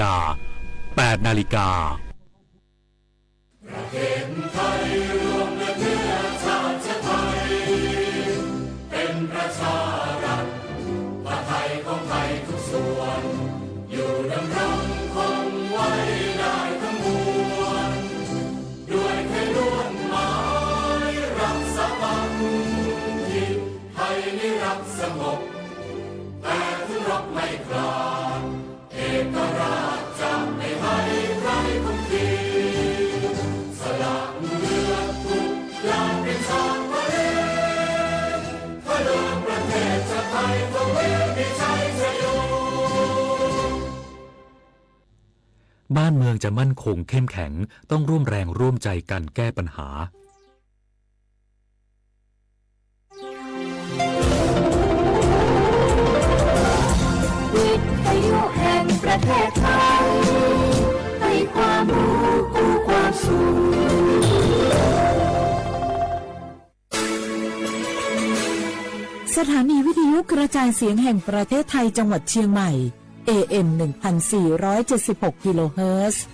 ลา 8 นาฬิกาบ้านเมืองจะมั่นคงเข้มแข็งต้องร่วมแรงร่วมใจกันแก้ปัญหาวิทยุแห่งประเทศไทยให้ความรู้คู่ความสุขสถานีวิทยุกระจายเสียงแห่งประเทศไทยจังหวัดเชียงใหม่ AM 1476 กิโลเฮิรตซ์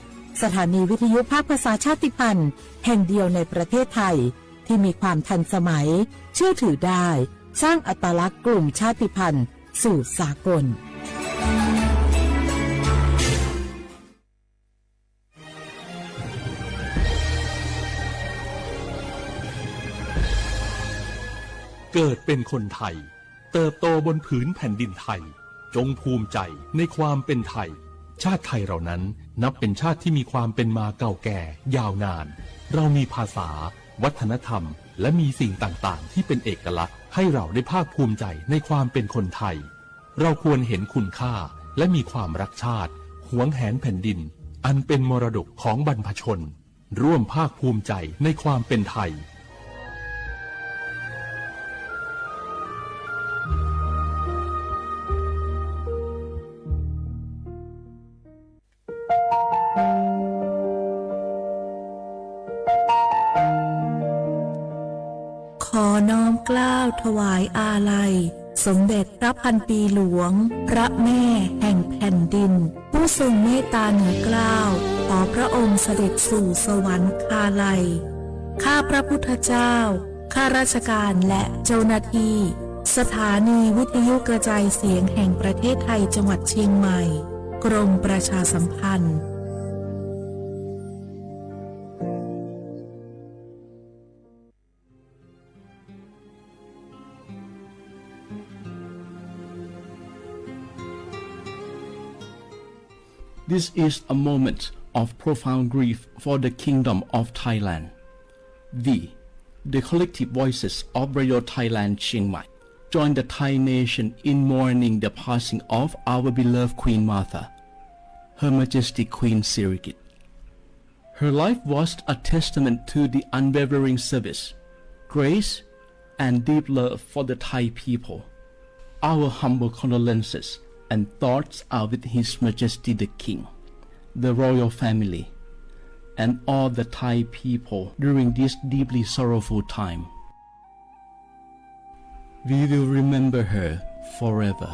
สถานีวิทยุภาคภาษาชาติพันธุ์แห่งเดียวในประเทศไทยที่มีความทันสมัยเชื่อถือได้สร้างอัตลักษณ์กลุ่มชาติพันธุ์สู่สากลเกิดเป็นคนไทยเติบโตบนผืนแผ่นดินไทยจงภูมิใจในความเป็นไทยชาติไทยเรานั้นนับเป็นชาติที่มีความเป็นมาเก่าแก่ยาวนานเรามีภาษาวัฒนธรรมและมีสิ่งต่างๆที่เป็นเอกลักษณ์ให้เราได้ภาคภูมิใจในความเป็นคนไทยเราควรเห็นคุณค่าและมีความรักชาติหวงแหนแผ่นดินอันเป็นมรดกของบรรพชนร่วมภาคภูมิใจในความเป็นไทยขอน้อมเกล้าถวายอาลัยสมเด็จพระพันปีหลวงพระแม่แห่งแผ่นดินผู้ทรงเมตตาเหนือเกล้าขอพระองค์เสด็จสู่สวรรคาลัยข้าพระพุทธเจ้าข้าราชการและเจ้าหน้าที่สถานีวิทยุกระจายเสียงแห่งประเทศไทยจังหวัดเชียงใหม่กรมประชาสัมพันธ์ This is a moment of profound grief for the Kingdom of Thailand. The collective voices of Radio Thailand Chiang Mai join the Thai nation in mourning the passing of our beloved Queen Martha, Her Majesty Queen Sirikit. Her life was a testament to the unwavering service, grace, and deep love for the Thai people. Our humble condolences and thoughts are with His Majesty the King, the royal family, and all the Thai people during this deeply sorrowful time. We will remember her forever.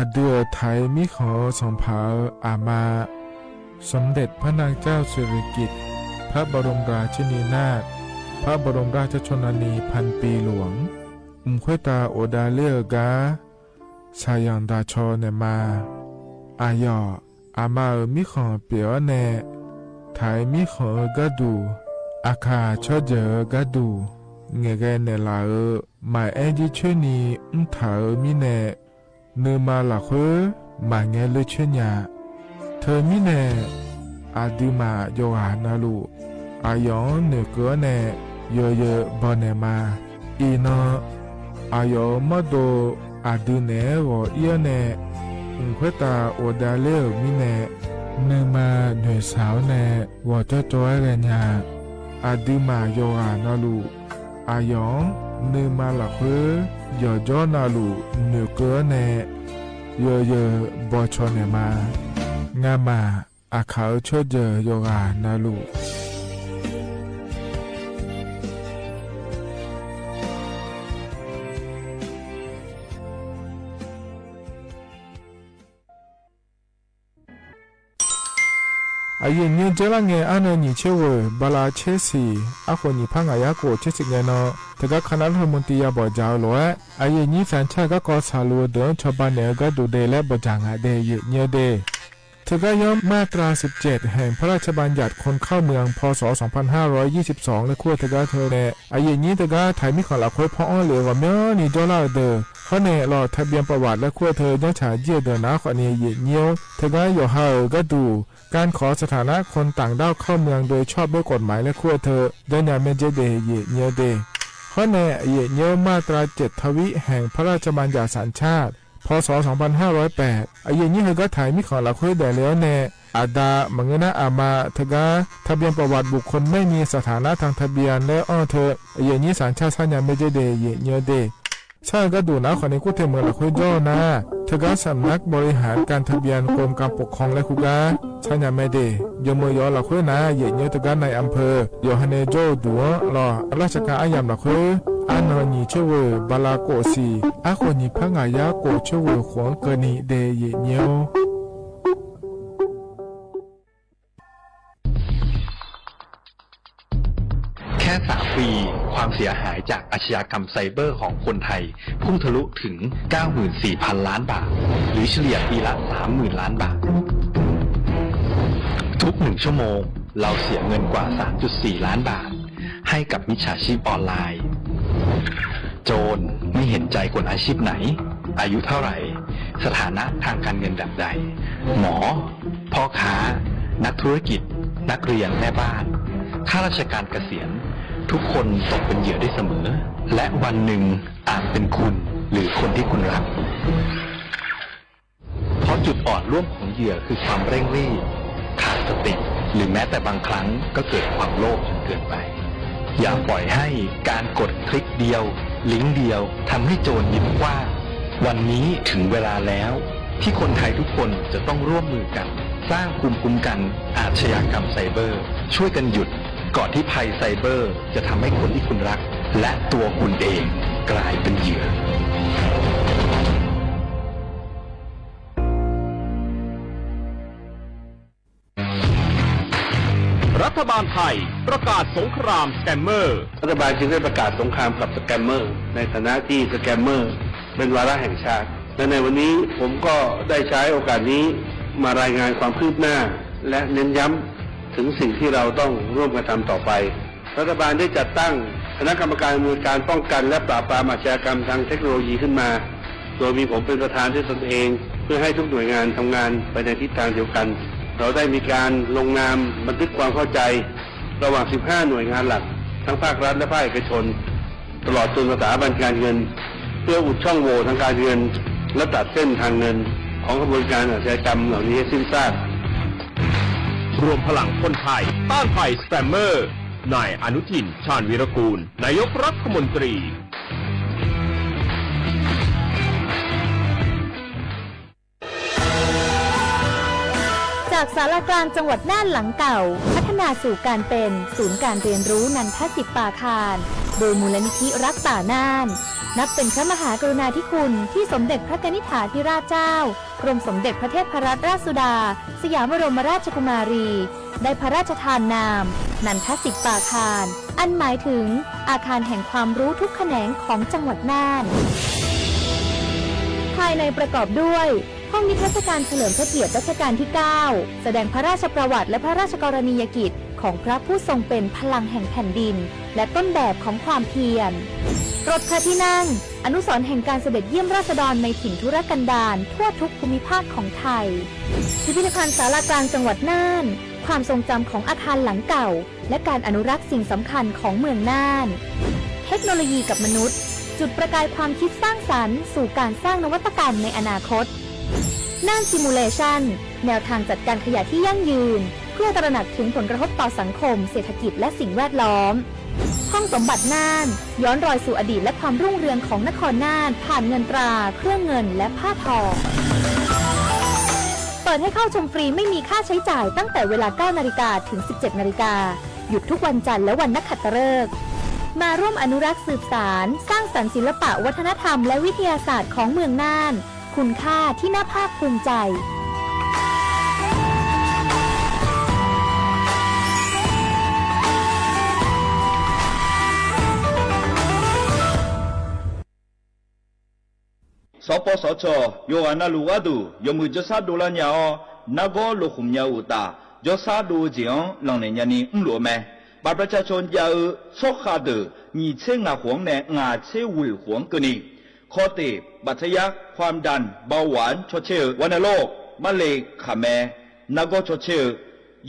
Adua Thai มิขอส่งเผาอามาสมเด็จพระนางเจ้าสิริกิติ์พระบรมราชินีนาถพระบรมราชชนนีพันปีหลวงควยตาโอดาเลียกาชายังดาชอเนมาอายออามามิขอเปียวเนไทยมิขอกะดูอาคาชอเจอกะดูเงเกเนลาหมายเอจิชนีถามิเนเนมาละเคมาเงเลชญาเธอมิเนอาดิมาโยหานาลูอายองเนเกเนเยเยบอนเนมาอีนอายอมโดอาดูเนโอเอียเนควยตาโอดาเลมิเนเนมาเนสาวเนวอจจอยเรญาอาดิมาโยหานาลูอายองเนมาละเคยอจอนาลูเนเกเนเยเยบอชอเนมางามาอาเขาชดเจโยกานาลู อายุเนี่ยเจลังเงอันนี้เชื่อว่าบาลาเชสีอาคนนี้พังอายาโกเชสิเงเนาะแต่ก็คณะรัฐมนตรีบอกเจ้าหลวงอายุนี้สัญชาติก็กอสาลัวเดินชาวบ้านเนี่ยก็ดูเดและบจางอาเดยเนี่ยเดเธอก็ย้อมมาตรา17แห่งพระราชบัญญัติคนเข้าเมืองพศ2522และขั้วเธอก็เธอเนี่ยอายุนี้เธอก็ถ่ายมีของหลักค่อยพ่อเหลือว่าเมื่อนี่ดอลลาร์เดอเขาเนี่ยรอทะเบียนประวัติและขั้วเธอยังฉาเยี่ยเดินนะคนนี้เยี่ยเนี้ยวเธอก็อยู่ห่างก็ดูการขอสถานะคนต่างด้าวเข้าเมืองโดยชอบด้วยกฎหมายและขั้วเธอได้นำเมเจเดเยี่ยเนี้ยวเดข้อในเยี่ยเนี้ยวมาตรา7ทวิแห่งพระราชบัญญัติสัญชาติพศ2508อายุนี้เธอก็ถ่ายมีของหลักค่อยได้แล้วแน่อาดามังเงินอามาเธอก็ทะเบียนประวัติบุคคลไม่มีสถานะทางทะเบียนและเธออายุนี้สัญชาติสัญญาเมเจเดเยี่ยเนี้ยวเดชาติก็ดูนะคนในกู้เทเมืองหลักค่อยย่อนะเธอก็สำนักบริหารการทะเบียนกรมการปกครองและคุกาชัญญาไม่ได้ยมยอหลักค่อยนะเยี่ยเนี้ยวเธอก็ในอำเภอโยฮันเนโจดัวรอราชการอายามหลักค่อยอันนี้เชื่อว่าบาลาโกสีอาคนนี้พังอายาโกเชื่อว่าขวงเกนีเดเยเนียวแค่3 ปีความเสียหายจากอาชญากรรมไซเบอร์ของคนไทยพุ่งทะลุถึง 94,000 ล้านบาทหรือเฉลี่ยปีละ 30,000 ล้านบาททุก1 ชั่วโมงเราเสียเงินกว่า 3.4 ล้านบาทให้กับมิจฉาชีพออนไลน์โจรไม่เห็นใจคนอาชีพไหนอายุเท่าไหร่สถานะทางการเงินแบบใดหมอพ่อค้านักธุรกิจนักเรียนแม่บ้านข้าราชการเกษียณทุกคนตกเป็นเหยื่อได้เสมอและวันหนึ่งอาจเป็นคุณหรือคนที่คุณรักเพราะจุดอ่อนร่วมของเหยื่อคือความเร่งรีบขาดสติหรือแม้แต่บางครั้งก็เกิดความโลภจนเกินไปอย่าปล่อยให้การกดคลิกเดียวลิงก์เดียวทำให้โจรยิ้มกว้างวันนี้ถึงเวลาแล้วที่คนไทยทุกคนจะต้องร่วมมือกันสร้างภูมิคุ้มกันอาชญากรรมไซเบอร์ช่วยกันหยุดก่อนที่ภัยไซเบอร์จะทำให้คนที่คุณรักและตัวคุณเองกลายเป็นเหยื่อรัฐบาลไทยประกาศสงครามสแกมเมอร์รัฐบาลจึงได้ประกาศสงครามกับสแกมเมอร์ในฐานะที่สแกมเมอร์เป็นวาระแห่งชาติและในวันนี้ผมก็ได้ใช้โอกาสนี้มารายงานความคืบหน้าและเน้นย้ำถึงสิ่งที่เราต้องร่วมกันทำต่อไปรัฐบาลได้จัดตั้งคณะกรรมการดำเนินการป้องกันและปราบปรามอาชญากรรมทางเทคโนโลยีขึ้นมาโดยมีผมเป็นประธานด้วยตนเองเพื่อให้ทุกหน่วยงานทำงานไปในทิศทางเดียวกันเราได้มีการลงนามบันทึกความเข้าใจระหว่าง 15 หน่วยงานหลักทั้งภาครัฐและภาคเอกชนตลอดจนสถาบันการเงินเพื่ออุดช่องโหว่ทางการเงินและตัดเส้นทางเงินของกระบวนการอาชญากรรมเหล่านี้ให้สิ้นซากรวมพลังคนไทยต้านภัยสแกมเมอร์นายอนุทิน ชาญวีรกูลนายกรัฐมนตรีจากศาลากลางจังหวัดน่านหลังเก่าพัฒนาสู่การเป็นศูนย์การเรียนรู้นันทศิษย์ปาคารโดยมูลนิธิรักป่าน่านนับเป็นพระมหากรุณาธิคุณที่สมเด็จพระกนิษฐาธิราชเจ้ากรมสมเด็จพระเทพรัตนราชสุดาสยามบรมราชกุมารีได้พระราชทานนามนันทศิษย์ปาคารอันหมายถึงอาคารแห่งความรู้ทุกแขนงของจังหวัดน่านภายในประกอบด้วยห้องนิทรรศการเฉลิมพระเกียรติรัชกาลที่ 9 แสดงพระราชประวัติและพระราชกรณียกิจของพระผู้ทรงเป็นพลังแห่งแผ่นดินและต้นแบบของความเพียรรถพระที่นั่งอนุสรณ์แห่งการเสด็จเยี่ยมราษฎรในถิ่นทุรกันดารทั่วทุกภูมิภาคของไทยพิพิธภัณฑ์ศาลากลางจังหวัดน่านความทรงจำของอาคารหลังเก่าและการอนุรักษ์สิ่งสำคัญของเมืองน่านเทคโนโลยีกับมนุษย์จุดประกายความคิดสร้างสรรค์สู่การสร้างนวัตกรรมในอนาคตน่านซิมูเลชันแนวทางจัดการขยะที่ยั่งยืนเพื่อตระหนักถึงผลกระทบต่อสังคมเศรษฐกิจและสิ่งแวดล้อมห้องสมบัติน่านย้อนรอยสู่อดีตและความรุ่งเรืองของนครน่านผ่านเงินตราเครื่องเงินและผ้าทองเปิดให้เข้าชมฟรีไม่มีค่าใช้จ่ายตั้งแต่เวลา 9 นาฬิกาถึง 17 นาฬิกาหยุดทุกวันจันทร์และวันนักขัตฤกษ์มาร่วมอนุรักษ์สืบสานสร้างสรรค์ศิลปะวัฒนธรรมและวิทยาศาสตร์ของเมืองน่านคุณค่าที่น่าภาคภูมิใจ สปสชโยอานาลูวาดูยมุจซาดูลาญาอนาโกโลขุมญาอุตายศาดูจิองหลังในญานีหลัวแม่บาประชาชนยาชกขาดมีเช่งาหวงแนงาเชวิหวงกนีข้อติบัตยักความดันเบาหวานชดเชยวัณโรคมะเร็งขาแม่นาโกชดเชย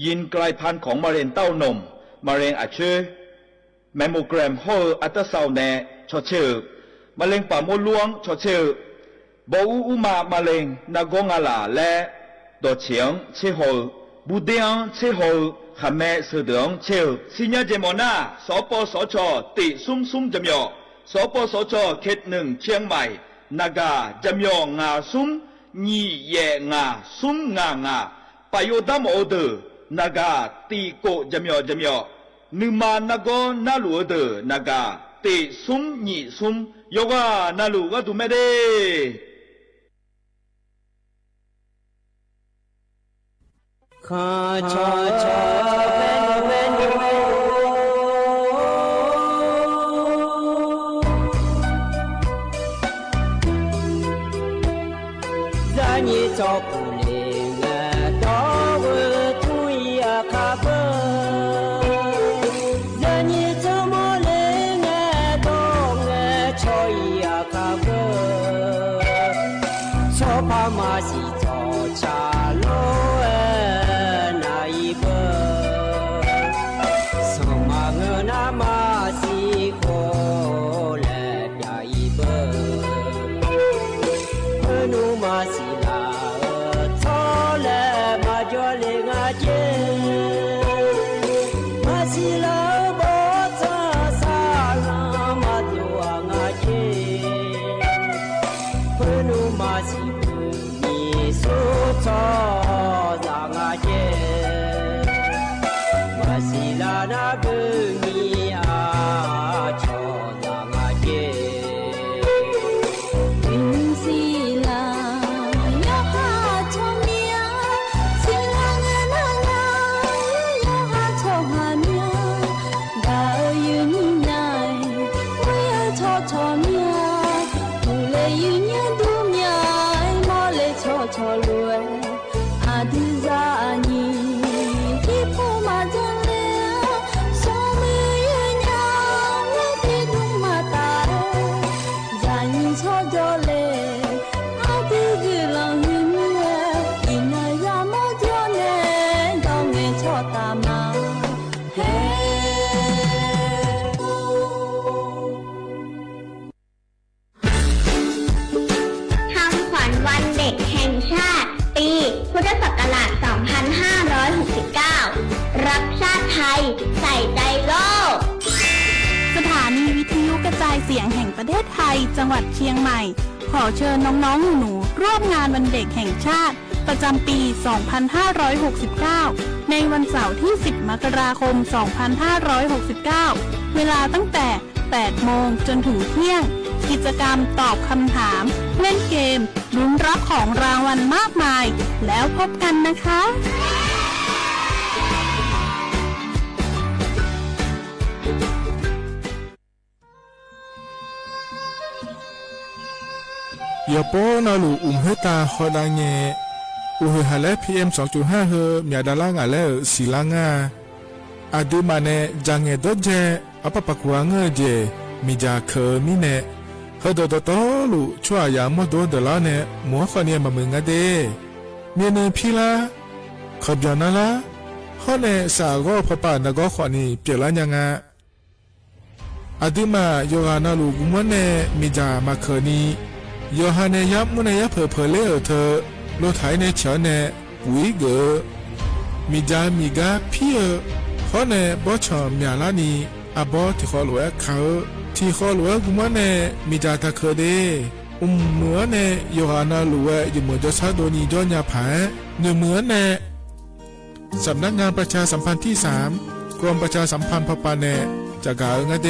ยินกลายพันธุ์ของมะเร็งเต้านมมะเร็งอัดเชื้อแมมโมแกรมโฮอัลตราซาวน์แนชดเชยมะเร็งปากมดลูกชดเชยบอุมามะเร็งนาโกงาลาและดอเฉียงเชโฮบูเดียงเชโฮขาแม่เสือดงเชลสิญญาเจมอนาสปสชติซุ่มจำยอสปสชเขตหนึ่งเชียงใหม่นากาจำยองาซุ่มยี่เยงาซุ่มงาปโยดามโอเดนากาตีโกจำยอนึมานาโกนาลูเดนากาติซุ่มยี่ซุ่มโยกานาลูกาตุเมเดข้าชอชอเป็นรานีจอบผู้เลี้ยงดอกทุยคาเบรานีจะมอเลี้ยงดอกชอยคาเบชอบพามาสิจอชาโลเสียงแห่งประเทศไทยจังหวัดเชียงใหม่ขอเชิญน้องๆหนูๆร่วมงานวันเด็กแห่งชาติประจำปี 2569 ในวันเสาร์ที่ 10 มกราคม 2569 เวลาตั้งแต่ 8 โมงจนถึงเที่ยงกิจกรรมตอบคำถามเล่นเกมลุ้นรับของรางวัลมากมายแล้วพบกันนะคะยาโปนาลูเฮตาฮอดังเงฮาเล PM 2.5 เฮมีดาลางาเลศิลางาอาดูมาเนจังเงดเจอปะปะกวางเจมีจาเคมีเนฮดดตอลูชัวยามดดลาเนมัวขเนียมมึงเดเมียเนพิลาขบยานาลาฮอเนสากอพปานกอขนีเปลายังาอาดูมาโยอานาลูกุมเนมีจามาเคนีโยฮาเนยับมุนยับเพอเลอเธอโลไถในเฉเนวิเกมีจามีกาพี่ฮอเนบอชอมยาลานีอาบอที่ขอหลวงเขาที่ขอหลวงกุมเนมีจาตะเคเดเหมือนเนโยฮานาหลวงอยู่เหมือนจะซาโดนีจอนยาผาเหมือนเนสำนักงานประชาสัมพันธ์ที่3กรมประชาสัมพันธ์พปาเนจากกาเงเด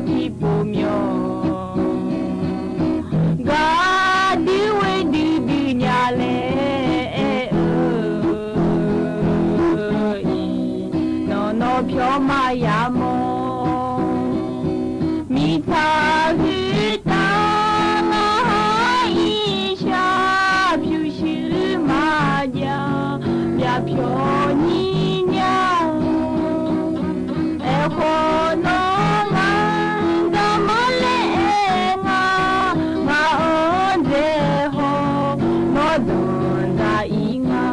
တိပုံမျောဂါဒီဝေဒီဒီညာလေနော်နော်ဖြောမရမောမိသားစုတာငါဤရှာဖြူရှိမကြမြဖြောညီညာခေါ်နော်ငါကမလေးငါအော်တဲ့ဟောနောဒွန်ဒါဤငါ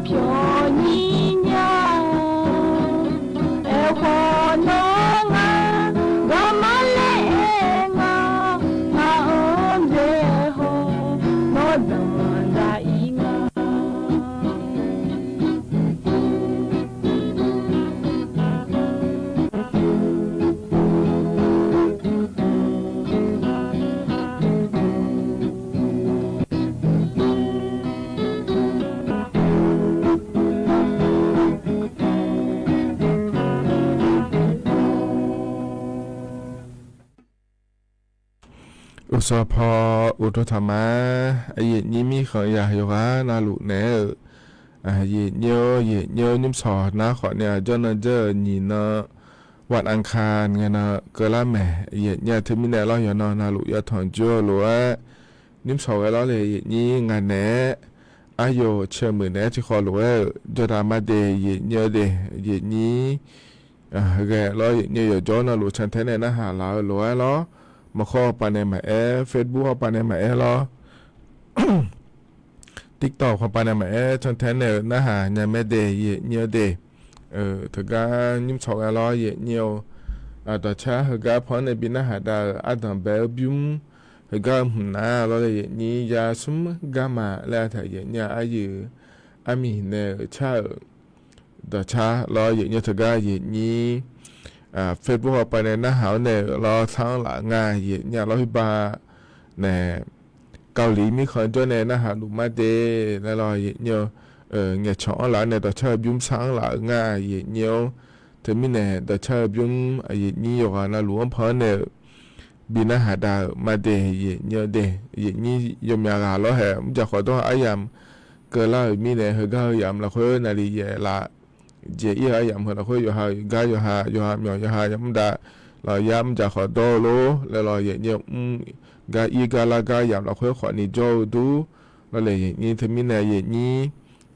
ဖြောညီညာခေါ်နော်ငါကမလေးငါအော်တဲ့ဟောနောဒွန်ဒါဤငါอุสพออุทธรรมะไอ้ยี่มีขอยาโยกานาลุเนอยี่เนียวนิมสอนะขอเนี่ยจนเจอนี่เนาะวันอังคารไงเนาะเกล้าแม่ยี่เนี่ยถึงมีแน่เราอย่านอนนาลุอย่าถอนจั่วหรือว่านิมสอไว้แล้วเลยยี่งานแน่อายุเชื่อมือแน่ที่ขอหรือว่าจะทำมาเดยี่เนี่ยเดยี่นี้แกเราเนี่ยอยู่จอนาลุฉันแท้เนี่ยนะหาเราหรือว่าเรามาข้อปานในมาเฟซบุ๊กปานในมาเหรอ ติ๊กต็อกของปานในมาชนแทนเนี่ยนะฮะยังไม่เดย์เนียวเดย์ถึงการยิ้มชอกอะไรเนียวต่อช้าถึงการพอในบินนะฮะดาอัดเบลบิมถึงการหุ่นน้าเราเลยนี่ยาซุ่มกามาแล้วแต่เนี่ยอายุอามีเนี่ยช้าต่อช้าเราเนี่ยถึงการนี่เฟซบุ๊กไปในหน้าหาวเนี่ยเราทั้งหลายงานอย่างเราพิบาเนี่ยเกาหลีมีคนด้วยในหน้าหาลูมาเดแล้วเราเนี่ยเงี้ยช่องหลายเนี่ยต่อเชื่อยุ่มทั้งหลายงานเนี่ยถึงมีเนี่ยต่อเชื่อยุ่มนี่อยู่กันนะหลวงพ่อเนี่ยบินหน้าหาดามาเดเนี่ยเดนี่ยมยาลาแล้วเหรอมันจะขอต้องอายามเกิดแล้วมีเนี่ยเขาก็ยามเราค่อยนาฬิกาละเจี๋ยยามเราค่อยอยู่หาก้าอยู่หาเหมียวอยู่หายามดาเรายามจะขอโตโลแล้วเราเนี่ยกาอีกาลากายามเราค่อยขอนิโจดูเราเลยนี่ถึงมีเนี่ยนี่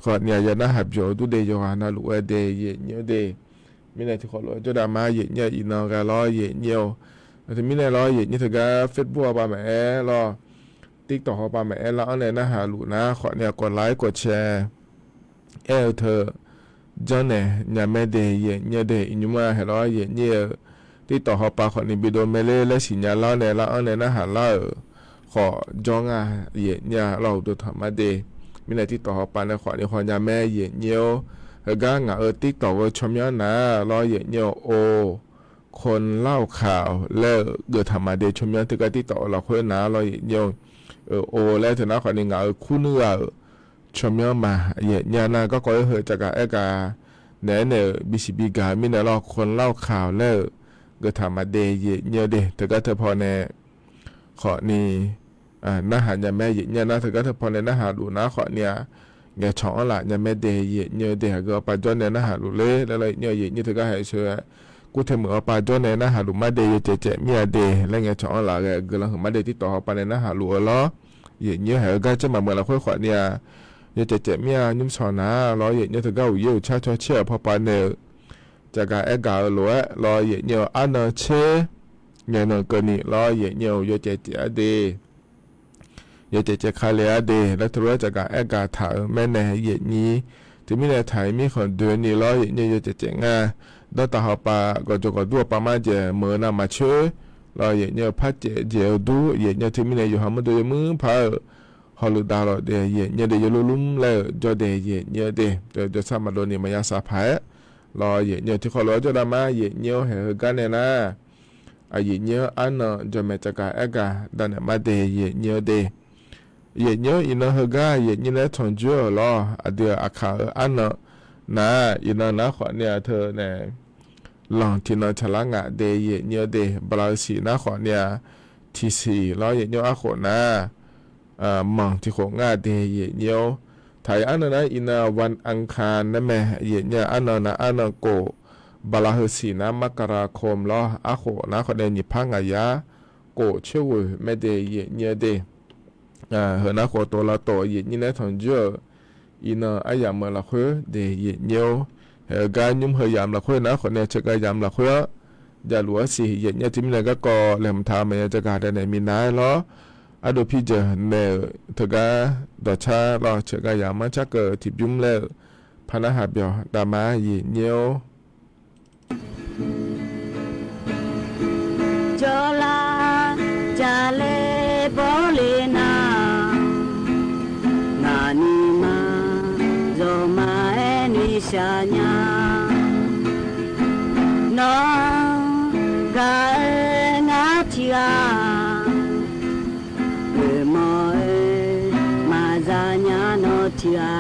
ขอเนี่ยจะน่าหับโจดูเดยอยู่หานาลูเดยเนี่ยเดยมีเนี่ยที่ขอเราจะดามาเนี่ยอีนอกาล้อเนี่ยถึงมีเนี่ยล้อนี่ถึงกับเฟซบุ๊กปาแม่ล้อติ๊กต็อกปาแม่แล้วเนี่ยน่าหาลูนะขอเนี่ยกดไลค์กดแชร์เธอจนเนี่ยยังไม่ได้เนี่ยเดย์อินมาเห็นว่าเนี่ยที่ต่อเขาปาขอนิบิโดเมเล่และสิญญาล้อเนี่ยแล้วเนี่ยนะหาล้อขอจองเนี่ยเราตัวธรรมะเดย์มีอะไรที่ต่อเขาปาเนี่ยขอเนี่ยขอยังแม่เนี่ยแล้วก็งาที่ต่อว่าชมย้อนนะล้อเนี่ยโอคนเล่าข่าวแล้วเกิดธรรมะเดย์ชมย้อนถึงการที่ต่อเราค่อยนะล้อเนี่ยโอแล้วถึงนะขอเนี่ยงาคู่เนื้อ ชมยมาเย็นยานาก็เหอจากเอกาเนเนบิสิบิกามิเนรอคนเล่าข่าวแล้วก็ทำมาเดเย็นเยอะเดแต่ก็เธอพอเนขอนี่น่าหาญาแม่เย็นยานาแต่ก็เธอพอเนน่าหาดูนะขอเนี่ยแกช่องละญาแม่เดเย็นเยอะเดก็ปัจจุบันเนี่ยน่าหาดูเลยแล้วเลยเนี่ยเย็นเธอก็ให้เชื่อกูเทมือปัจจุบันเนี่ยน่าหาดูมาเดเยเจเจมีเดแล้วแกช่องละแกก็ลังมาเดที่ต่อไปเนี่ยน่าหาดูล้อเย็นเยอะให้ก็จะมาเมื่อเราค่อยขอเนี่ยเยเจเจมียุ่มสอนนะล้อเย็นเยอะเธอก็อยู่ชาเชื่อพอปานเนี่ยจากการกาหลัวล้อเย็นเยอะอันนั้นเชื่อเงินเกินนี่ล้อเย็นเยอะเยเจเจเดยเจเจคาเลียเดและทว่าจากการกาถาแม่ในเย็นนี้ที่มีในไทยมีคนเดือนนี้ล้อเย็นเยเจเจงาดต่อหาปาก็จะก็ดูประมาณเจเมื่อนามาเชื่อล้อเย็นเยพัดเจเจดูเย็นเยที่มีในอยู่หามาดูมือพาฮอลลูดาลเดเย็นเยเดยลุ่มแล้วจอเดเย็นเยเดจะสามารถโดนนี่มายาสาพายล้อเย็นเยที่เขาล้อจะดามาเย็นเยเหอกันเนี่ยนะเย็นเยอันนั้นจะมาจากการกาดันมาเดเย็นเยเดเย็นเยอินเฮกาเย็นเยเนี่ยทนจั่วล้อเดียอาคาอันนั้นนะอินนะขอเนี่ยเธอเนี่ยลองที่นอนฉลางะเดเย็นเยเดบราสีนะขอเนี่ยที่สี่ล้อเย็นเยอาขอนะมองที่ของาเดเย็นเยไทยอันนั้นนะอินวันอังคารนั่นแม่เย็นเยอันนั้นนะอันนั้นโกบราสีนะมกราคมล้ออาขอนะขอเนี่ยนิพังอายะโกเชื่อไม่เดเย็นเยเดเหอนะขอตัวละตัวเย็นเนี่ยทนจั่วอินอายามละคุเดเย็นเยเหอการยุ่มเหยามละคุนะขอเนี่ยจะการยามละคุจะหลัวสิเย็นเนี่ยที่มีอะไรก็ก่อแหลมทามันจะการได้มีนายล้ออดูพี่เจเนี่ยเธอก็ดอชาล้อเชื่อการยามมันจะเกิดทิบยุ่มแล้วพนักหาเบียวดามาเย็นเยจอลาจาเลบอเลนานานีมาโซมาเอนิชาญาน้องกาเองาทิอาเอมอเอมาซาญาโนทิอา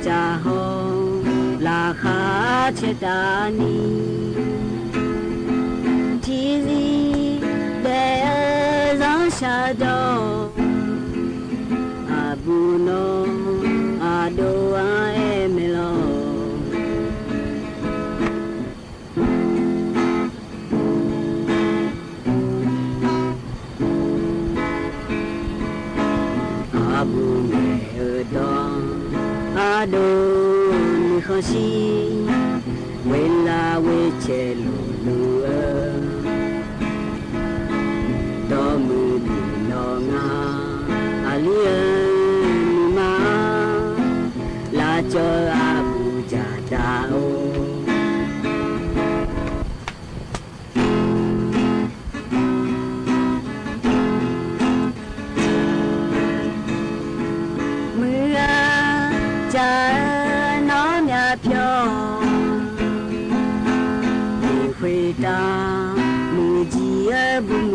จาฮงลาคาเชตานีทีซีเดซาชาโดอาบูโนอาโดอาเอเมโลอาบูเมโดอาดูมิขชีเวลาเวเชลูลูดอมือบีนองาอาลีเอมาลาจออาบูจาดาโอจะน้องอย่าเพียวไม่会打母鸡儿不母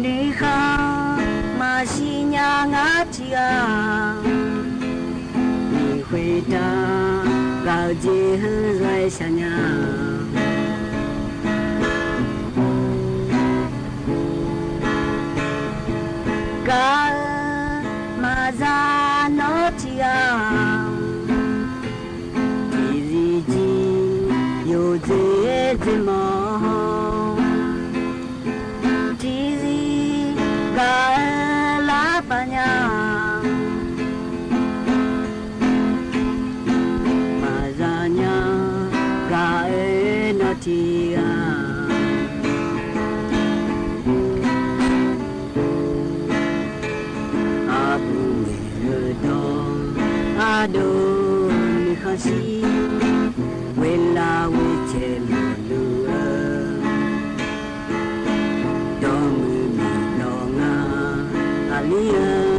你好马西娘啊提啊你会打高级很帅小娘高马扎诺提亚，第二季有这怎么？第二个拉巴娘，马扎娘个诺提亚。อาดูมิขชีเวลาเวเชลูลูดอมือมีนองาอาลีเอ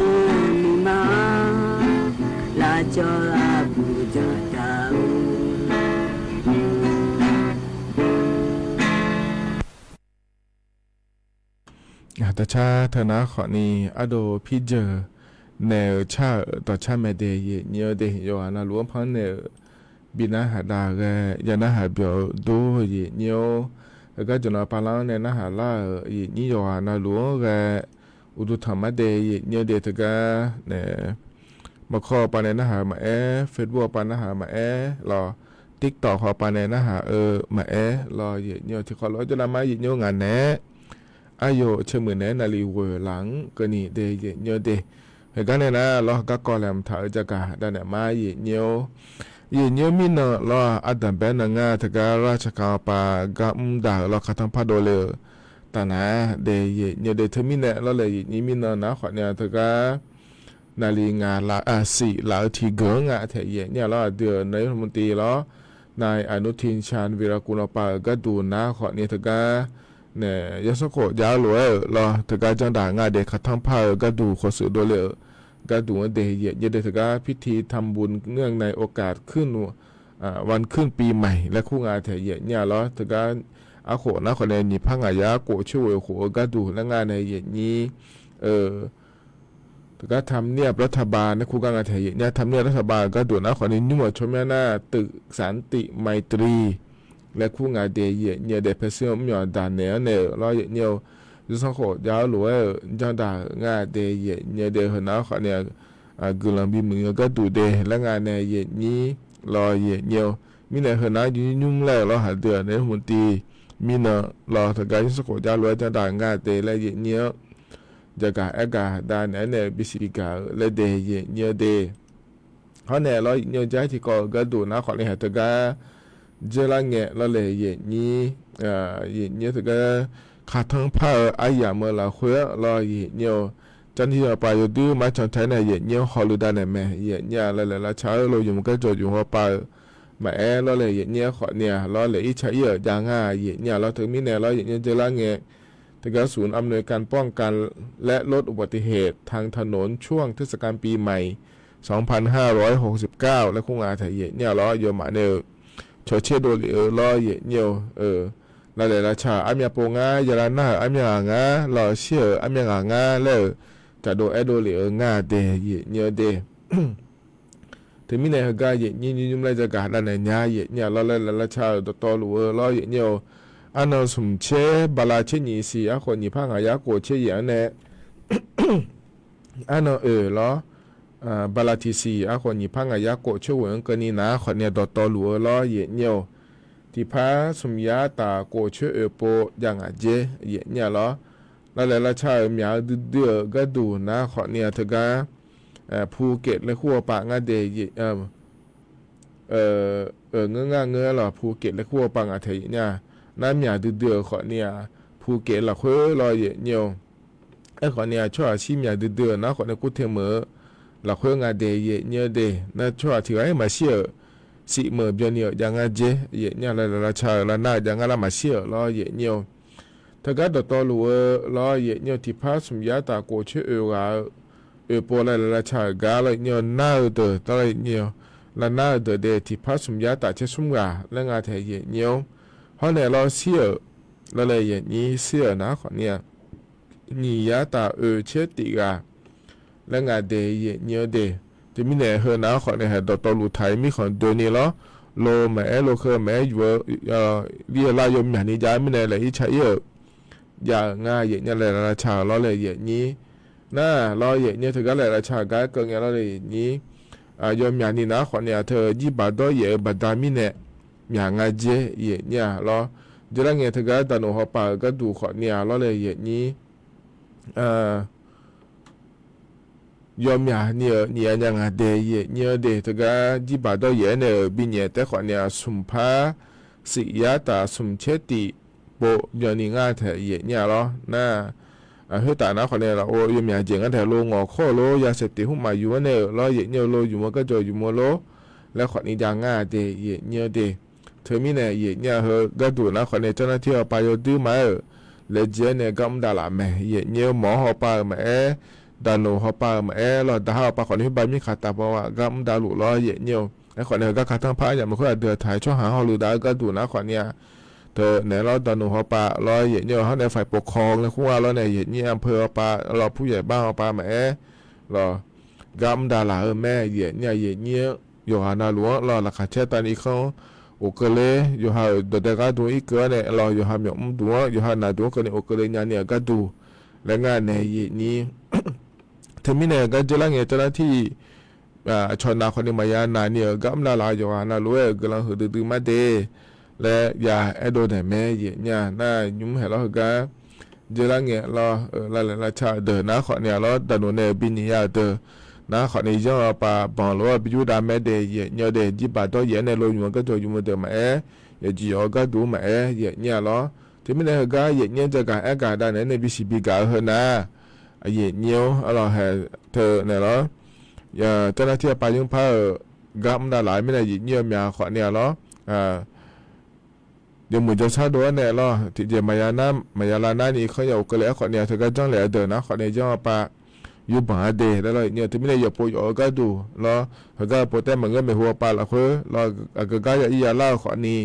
cho la bu cha taแต่ชาเธอนะขอนี้อโดพี่เจอแนวชาต่อชาเมเดยเนียเดยโยอานาล้วนพันเนบินาหาดาแกยานาหาเบียวดูเนียวแล้วก็จนปาลังเนนาหาล่านี่โยอานาล้วนแกอุดุธรรมเดยเนียวเดตกาเนมาขอปานเนนาหามาเฟซบุ๊กปานนาหามารอติ๊กต็อกขอปานเนนาหามารอเนียวที่ขอร้อยจนมาเนียวงานแน่อายุเชื่อมือแน่นาลีเวอร์หลังก็นี่เดยเนียวเดเหตุการณ์นะเราก็กอลแลมถ่ายจากการด้านมาเนียวมีนเราอัดดับแบนงาทการราชการปากำด่าเราขัดทั้งพัดโดเลแต่นะเดยเนียวเดทมินเราเลยนี่มีนนะขวัญเนี่ยทการนาลีงาลาสีลาทีเกงาเทียเนี่ยเราเดือนในรัฐมนตรีเรานายอนุทินชาญวีรกุลปาก็ดูนะขวัญเนี่ยทการเนี่ยยศโคยาวหลวยเราทการจังด่างาเด็กขัดทั้งพาก็ดูขอสื่อโดเลก็ดูเดย์เยเดทกาพิธีทำบุญเนื่องในโอกาสขึ้นวันขึ้นปีใหม่และคู่งานเถยเนี่ยล้อทกาอาโขนะคนในนี่พังอายาโกช่วยโขก็ดูและงานในเยนี้ทกาทำเนียบรัฐบาลและคู่งานเถยเนี่ยทำเนียบรัฐบาลก็ดูนะคนในนุ่มชมหน้าตึกสันติไมตรีและคู่งานเดย์เนี่ยเดเพเซียมหยอดด่านเนี่ยล้อเนี่ยยุสังโขยาวหลวยจังด่างาเดยเนี่ยเดหน้าขเนี่ยกุลังบีมือก็ดูเดและงานในเยนี้รอเยเนี่ยมีในหน้ายุ่งแรกเราหาเดือนในหุ่นตีมีเนาะรอถ้าการยุสังโขยาวหลวยจังด่างาเดและเยเนี่ยจะกะอากาศด่านเนี่ยบิสิกาและเดยเนี่ยเดเขาเนี่ยเราเนี่ยใจที่ก็ดูนะขอเลยหาถ้าการเจริญเงี้ยเราเลยเยนี้เยเนี่ยถ้าการขาทั้งผ้าอายาเมื่อละเพื่อรอเนียวจันที่จะไปอยู่ดูมาจนไทยในเนียวฮอลลูดาในแม่เนี่ยอะไรๆเช้าเราอยู่มันก็จดอยู่หัวไปมาเราเลยเนี่ยขอเนี่ยเราเลยอิจฉาเยอะอย่างง่ายเนี่ยเราถึงมีแนวเราเนี่ยจะละเงี้ยถึงกับศูนย์อำนวยการป้องกันและลดอุบัติเหตุทางถนนช่วงเทศกาลปีใหม่2569และคงอาไทยเนี่ยเราอยู่มาเนี่ยโชเชโดเลเราเนี่ยเราเลยราชาอามีปงายาลานาอามีงาเราเชื่ออามีงาแล้วจะโดเอโดเลงาเดยเนี่ยเดถึงมีในหกายยิ่งเลยจะการอะไรเนี่ยเราเลยราชาตัวหลวงเราเนี่ยอันนั้นสมเชบาลาเชนีสีอาคนยี่พังอายาโกเชอย่างเนี่ยอันนั้นเราบาลาทีสีอาคนยี่พังอายาโกเชเหมือนกันนี่นะคนเนี่ยตัวหลวงเราเนี่ยที่พาสมยาตาโกเชโปยังอาเจเนี่ยล้อแล้วราชาเมียเดือก็ดูนะขอเนี่ยเถอะกันภูเก็ตและขั้วปางาเดยเงหรอภูเก็ตและขั้วปางาเทยเนี่ยน้ำเมียเดือขอเนี่ยภูเก็ตละขั้วรอเนี่ยขอเนี่ยช่วยชิมยาเดือนะขอเนี่ยกูเทมือละขั้วงาเดยเนี่ยเดนะช่วยถือให้มาเชื่อสิเมื่อเบียนเนี่ยยังไงเจเนี่ยอะไรราชาละน่ายังไงละมาเชื่อรอเนี่ยถ้าก็ตัวหลวงรอเนี่ยที่พาสมยาตาโกเชปอละราชากาละเนี่ยน่าเดอตัวเนี่ยละน่าเดอที่พาสมยาตาเชสุมกาและงาเทียเนี่ยเพราะเนี่ยเราเชื่อละเลยนี่เชื่อนะขอเนี่ยนี่ยาตาเชติกาและงาเดยเนี่ยเดจะมีเนี่ยเฮนะขอเนี่ยตัวลูไทยมีของเดนี่ล้อโลแม่โลเคแม่อยู่เรียลายมอย่างนี้ย้ายมีเนี่ยเลยใช้เยอะอย่างง่ายอย่างเนี่ยราชาล้อเลยอย่างนี้น่าล้ออย่างเนี่ยถือก็เลยราชาก็เกินอย่างล้อเลยอย่างนี้ยมอย่างนี้นะขอเนี่ยเธอยี่บาทด้วยเยอะบาดามีเนี่ยอย่างง่ายเจอย่างเนี่ยล้อเดี๋ยวเนี่ยถือก็ตอนหัวปากก็ดูขอเนี่ยล้อเลยอย่างนี้ยอมยาเนี่ยยังไงเดยเนี่ยเดตก็จีบาดอยเนี่ยบินเนี่ยแต่ขวัญเนี่ยสุมพาสิยาตาสุมเชติโบยอนิงาเถยเนี่ยหรอน่าเฮ้ยแต่นะขวัญเนี่ยเราโอ้ยอมยาเจงกันแต่โลงอข้อโลยาเสพติดหุ่มมาอยู่เนี่ยเราเนี่ยโลอยู่มันก็จะอยู่มัวโลแล้วขวัญนี่ยังง่าเดยเนี่ยเดเธอมีเนี่ยเนี่ยเฮก็ดูนะขวัญเนี่ยเจ้าหน้าที่เอาไปยดื้อมาเลยเจเนี่ยก็ไม่ได้ละแม่เนี่ยหมอเอาไปแม่ ดานูเขาปามาเราดาเขาปาขอนี้ใบมีขาตาบอกว่าก็ดาลุล้อเยเนียวไอ้ขอนี้ก็ขาทั้งพระอย่างมันก็เดือดถ่ายช่วงหาเขาหรือดาก็ดูนะขอเนี่ยเธอเนี่ยเราดานูเขาปาล้อเยเนียวเขาในฝ่ายปกครองในคู่ว่าเราในเยเนียอำเภอปาเราผู้ใหญ่บ้านเขาปามาเราก็ดาลาแม่เยเนียเยเนียอยู่หานาหลวงเราหลักขาเช่ตอนนี้เขาโอเคเลยอยู่หาเด็กก็ดูอีกเกินเนี่ยเราอยู่หาหยมดูอยู่หาหน้าดูก็เนี่ยโอเคเลยเนี่ยก็ดูและงานในนี้ถึงมีเนี่ยก็จะละเงี้ยเจ้าหน้าที่ชนนาคนในมายานาเนี่ยก็ไม่ละอยู่หาหน้ารู้ก็ลังหือดื้อมาเดและอย่าไอโดนแม่เนี่ยน่ายุ่งเหรอก็จะละเงี้ยเราละชาเดินนะขอเนี่ยเราแต่หนูเนี่ยบินเนี่ยเดินนะขอในย่อปาบองล้อบิวดาแม่เดย์เนี่ยเดย์จีบาตัวเยในโลยมันก็จะอยู่มือเดิมมาอย่าจีอ๋อก็ดูมาเนี่ยล้อที่ไม่ได้ก็เนี่ยจะการอากาศได้ในบิสิบิกาเหรอนะเนี่ยเราให้เธอเนี่ยล้ออย่าเจ้าหน้าที่ไปยังพาก็ไม่ได้หลายไม่ได้เนี่ยมีขอเนี่ยล้อเดี๋ยวมือจะชาด้วยเนี่ยล้อที่จะมายาลานานี่เขาอยากก็เลยขอเนี่ยเธอก็จ้องเลยเดินนะขอเนี่ยย่อปาอยู่บ้านเดย์แล้วเนี่ยที่ไม่ได้อย่าป่วยก็ดูแล้วก็ปวดแต่มันก็ไม่หัวปลาละคือแล้วก็อย่าเล่าขอนี้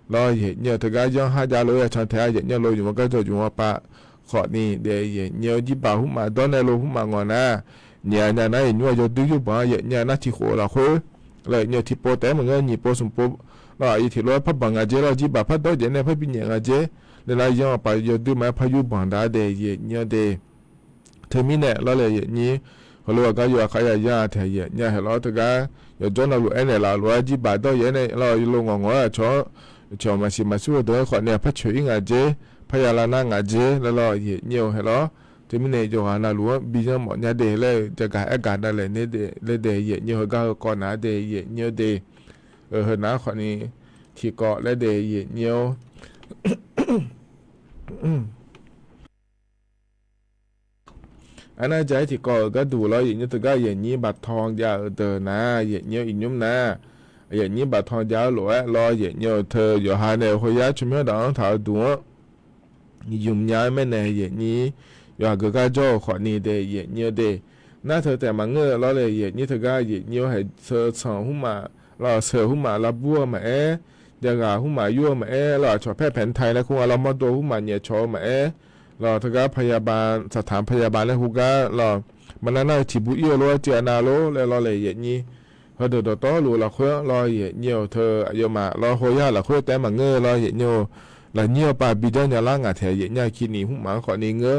แล้วเนี่ยที่ก็ยังหาจาเลยฉันแท้เนี่ยเราอยู่มันก็จะอยู่ว่าปลาขอนี้เดย์เนี่ยจีบาหุ่มมาตอนนี้เราหุ่มมางอนะเนี่ยนั่นเนี่ยจะดูอยู่บ้านเนี่ยน่าที่หัวละคือแล้วเนี่ยที่ปวดแต่มันก็หนีปวดสมบูรณ์แล้วอีที่เราพับบังอาเจเราจีบาพัดตัวเจเนี่ยพับปีเนี่ยอาเจแล้วยังไปจะดูมาพายุบังดาเดย์เนี่ยเดย์เธอมีเนี่ยเราเลยอย่างนี้เขาเรียกว่าก็อยู่ขยายาเทียเนี่ยเราถึงก็อยู่จนเราเนี่ยเรารู้จีบาตัวเนี่ยเราลงงอชอมาสู้ตัวคนเนี่ยพัดช่วยงานเจพยาลานางานเจแล้วเราเนี่ยเราเธอมีเนี่ยอยู่หานารู้บินหมดเนี่ยเดย์เลยจะการอากาศได้เลยเนี่ยเดย์เนี่ยก็ก่อนหน้าเดย์เนี่ยเดย์เห็นนะคนนี้ที่เกาะและเดย์เนี่ยอันนั้นใจที่ก็ดูแล้วอย่างนี้ตัวก็อย่างนี้บัตรทองยาวเดินนะอย่างนี้อีกยุ่มนะอย่างนี้บัตรทองยาวหลวยรออย่างนี้เธออยู่หาเนี่ยหัวยาชุ่มดังถาวดูยุ่มย้ายไม่แน่อย่างนี้อยู่ก็จ่อขอนี่เดอย่างนี้เดน่าเธอแต่มาเงือแล้วเลยอย่างนี้เธอก็อย่างนี้ให้เธอสองหุ่มมาเราเสือหุ่มมารับบัวมาจะกาหุ่มมายั่วมาเราชอบแพทย์แผนไทยแล้วคงเรามาตัวหุ่มมาเนี่ยชอบมาเราถ้าก็พยาบาลสถานพยาบาลแล้วฮูก็เรามันน่าที่บุยโลเจนาโลแล้วเราเลยอย่างนี้พอเดือดต่อรู้เราค่อยเราอย่างนี้เธออายุมาเราหัวยาเราค่อยแต่มาเงือเราอย่างนี้เราเนี่ยป่าบิดเนี่ยล่างอ่ะแถอย่างนี้คิดนี่หุ่มมาขอนี่เงือ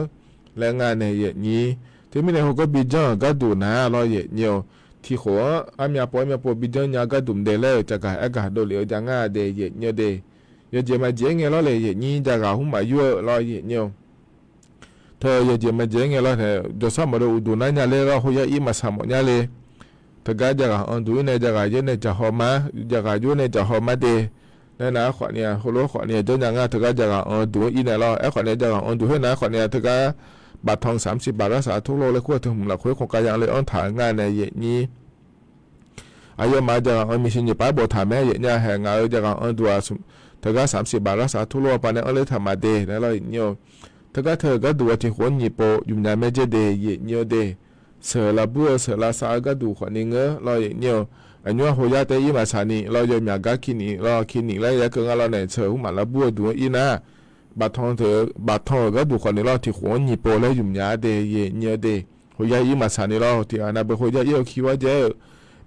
แล้วงานในอย่างนี้ที่ไม่ได้เขาก็บิดก็ดูนะเราอย่างนี้ที่หัวอามีปอยบิดเนี่ยก็ดุมเดลเลยจะกายอากาศโดเหลียวจะง่ายเดอย่างนี้เดอย่าเจมาเจ๊งเราเลยอย่างนี้จะกาหุ่มมายั่วเราอย่างนี้เธออย่าเจมาเจ๊งเราเถอะจะสามารถดูนั่นเนี่ยเลยเราหัวอีมาสามเนี่ยเลยเธอก็จะกาอันดูเนี่ยจะกาเยเนี่ยจะหอมมาจะกายุ่เนี่ยจะหอมมาเดนั่นนะขอเนี่ยหัวโลขอเนี่ยจนอย่างงั้นเธอก็จะกาอันดูอีเนี่ยเราขอเนี่ยจะกาอันดูให้นะขอเนี่ยเธอก็บาททอง30 บาทรักษาทุกโรคเลยขั้วถึงหลักขั้วของการยังเลยอันถ่ายงานในเย็นนี้อายุมาจะอันมีสิ่งที่ป้าบอกถามแม่เย็นเนี่ยแห่งงานจะกาอันดูเธอก็30 บาทรักษาทุกโรคปานนั้นอันเลยทำมาเดนั่นเราเนี่ยเธอก็ดูที่หัวหนีโปอยู่ในแม่เจเดย์เยี่ยเดย์เสือละบัวเสือละสาก็ดูคนนี้เงอเราอย่างเงี้ยอันนี้หัวยาเตยมาสานีเราจะมีอาการคิดนี่เราคิดนี่แล้วยังเกิดเราเนี่ยเสือหัวมันละบัวดูอีน่าบาทองก็ดูคนนี้เราที่หัวหนีโปแล้วอยู่ในเดย์เยี่ยเดย์หัวยาอีมาสานีเราที่อันนั้นเป็นหัวยาเยี่ยคิดว่าเจ้า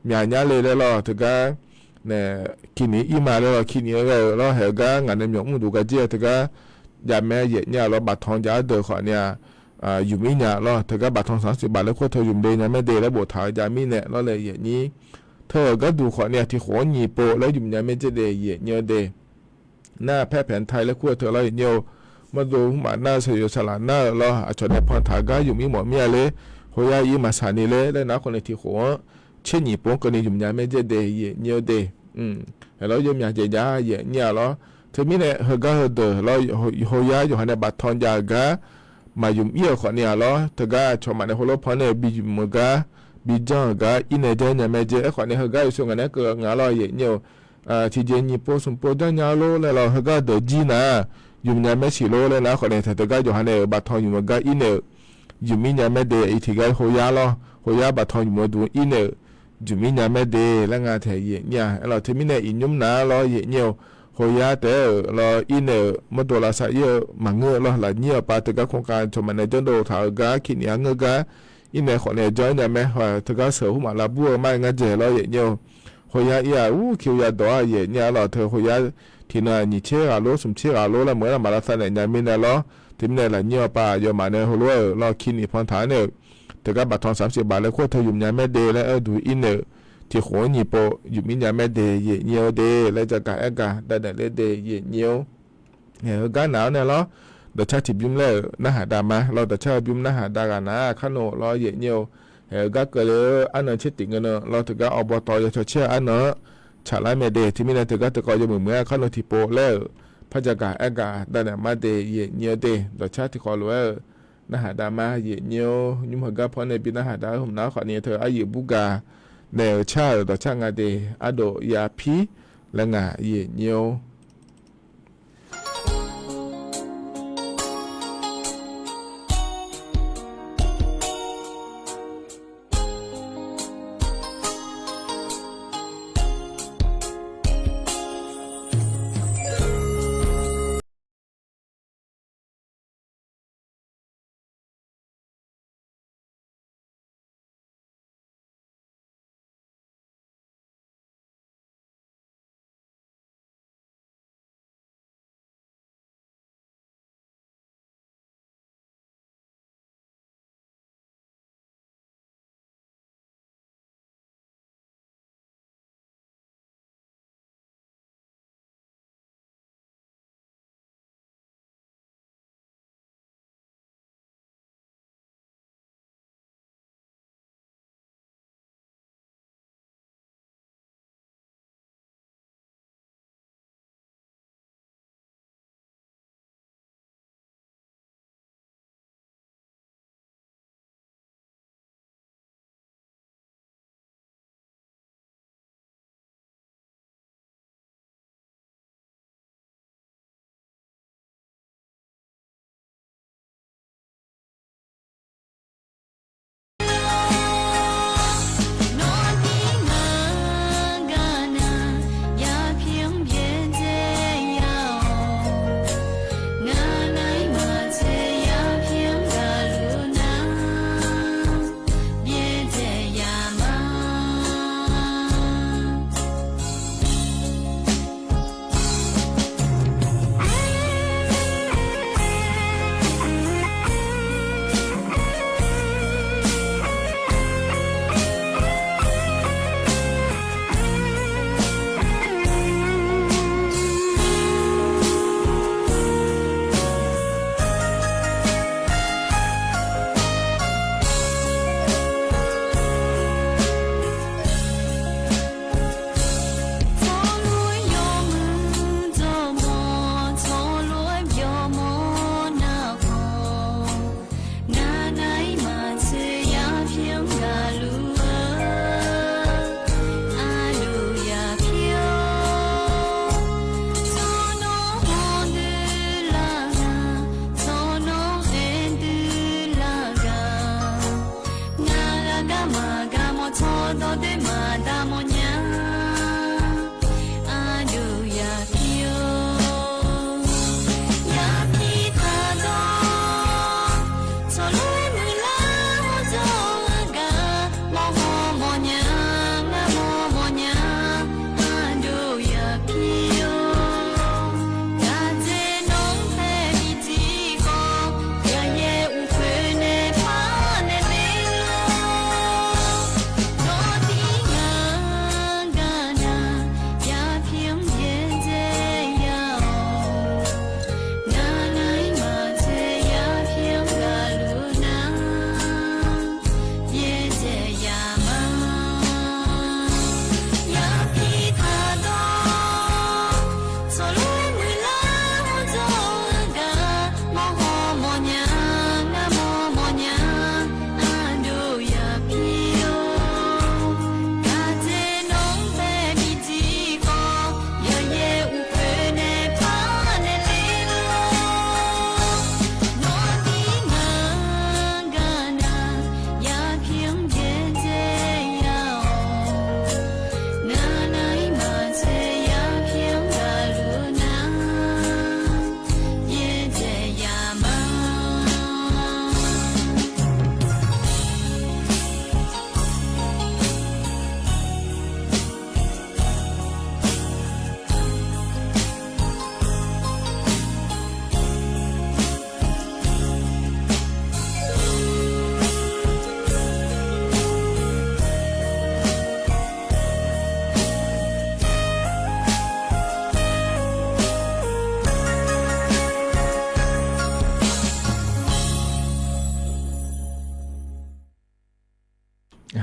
มีอันนี้เลยเราเธอก็เนี่ยคิดนี่อีมาแล้วคิดนี่เราเห็นก็งานในหมวกมือดูกันเจ้าเธอก็ยาแม่เย็นเนี่ยเราบาททองยาเดือขอเนี่ยอยู่มีเนี่ยเราเธอก็บาททอง30 บาทแล้วก็เธออยู่เบนไม่เดแล้วบทถ่ายยามีเนี่ยเราเลยอย่างนี้เธอก็ดูขอเนี่ยที่หัวหนีโปแล้วอยู่เนี่ยไม่จะเดย์เนี่ยเดย์หน้าแพทย์แผนไทยแล้วขั้วเธอเราเนี่ยมาดูมาหน้าเสียสละหน้าเราอาจจะในพรถาก็อยู่มีหมอเมียเลยหัวยาอีมาสานีเลยแล้วนะคนในที่หัวเช่นหนีโปก็ในอยู่เนี่ยไม่จะเดย์เนี่ยเดย์แล้วยังมีใจยาเนี่ยเราเธอมีเนี่ยเฮก็เดอเราหัวยาอยู่ในบาททองยากะมายุ่มเอี่ยวขอเนี่ยเราเธอก็ชอบมาในหัวเราพอเนี่ยบิมกะบิจังกะอินเนเจเนี่ยแม่เจขอเนี่ยเฮก็อยู่ส่งกันเนี่ยก็งาเราเนี่ยที่เจนี่โพสมโพดันยาโลแล้วเราเฮก็เดอจีน่ายุ่มเนี่ยไม่สิโลเลยนะขอเนี่ยเธอก็อยู่ในบาททองอยู่มกะอินเน อยู่มีญาแม่เดอีทีกันโหยาลอโหยาบัดทองอยู่มัวดูอีเนอยู่มีญาแม่เดและงาแถเยเนี่ยเราที่มีเนอินยุมนาลอเยเนียวโหยาแต่ลออีเนมตัวลาสายเยมังเงลอหลายเนียปาตกะโครงการชมในจนโดถากาขินยางเงกาอีเนขอเนี่ยจอยเนี่ยแม่ว่าตกะเสือหุมาลาบัวไม่งาเจลอเยเนียวโหยาอีอาคิวยาดอเยเนี่ยเราเธอโหยาทีน่ะนี่เชื่อโลสมเชื่อโลละเหมือนมาลาสเนี่ยมีเนี่ยลอที่มีเนี่ยละเนียปายอมาเนี่ยโหลลอขินอีพรฐานเนี่ยตกะบัตรทอง30 บาทแล้วโคตรยุ่มญาแม่เดและดูอีเนที่หัวหนีโปอยู่มิญาแม่เดเยเนียวเดและจะกะเอกะได้เลเดเยเนียวเนี่ยกันหนาวเนี่ยเนาะเดี๋ยวชาติบิมเล่นะหาดามาเราเดี๋ยวชาบิมนะหาดากันนะขนมรอเยเนียวก็เกิดอันนั้นชิดติงกันเนาะเราถึงก็อบตจะเชื่ออันเนาะชาลาเมเดที่มีนาถึงก็ถึงก็จะเหมือนขนมที่โปแล้วพระจักรเอกะได้เนี่ยมาเดเยเนียวเดเดี๋ยวชาติที่ขอรู้นะหาดามาเยเนียวยุ่งหัวก็พอในปีนะหาดาผมน้าขอเนี่ยเธออายุบุกาเนชาดอช่างงาเดอโดยาพีและงาเยเนียว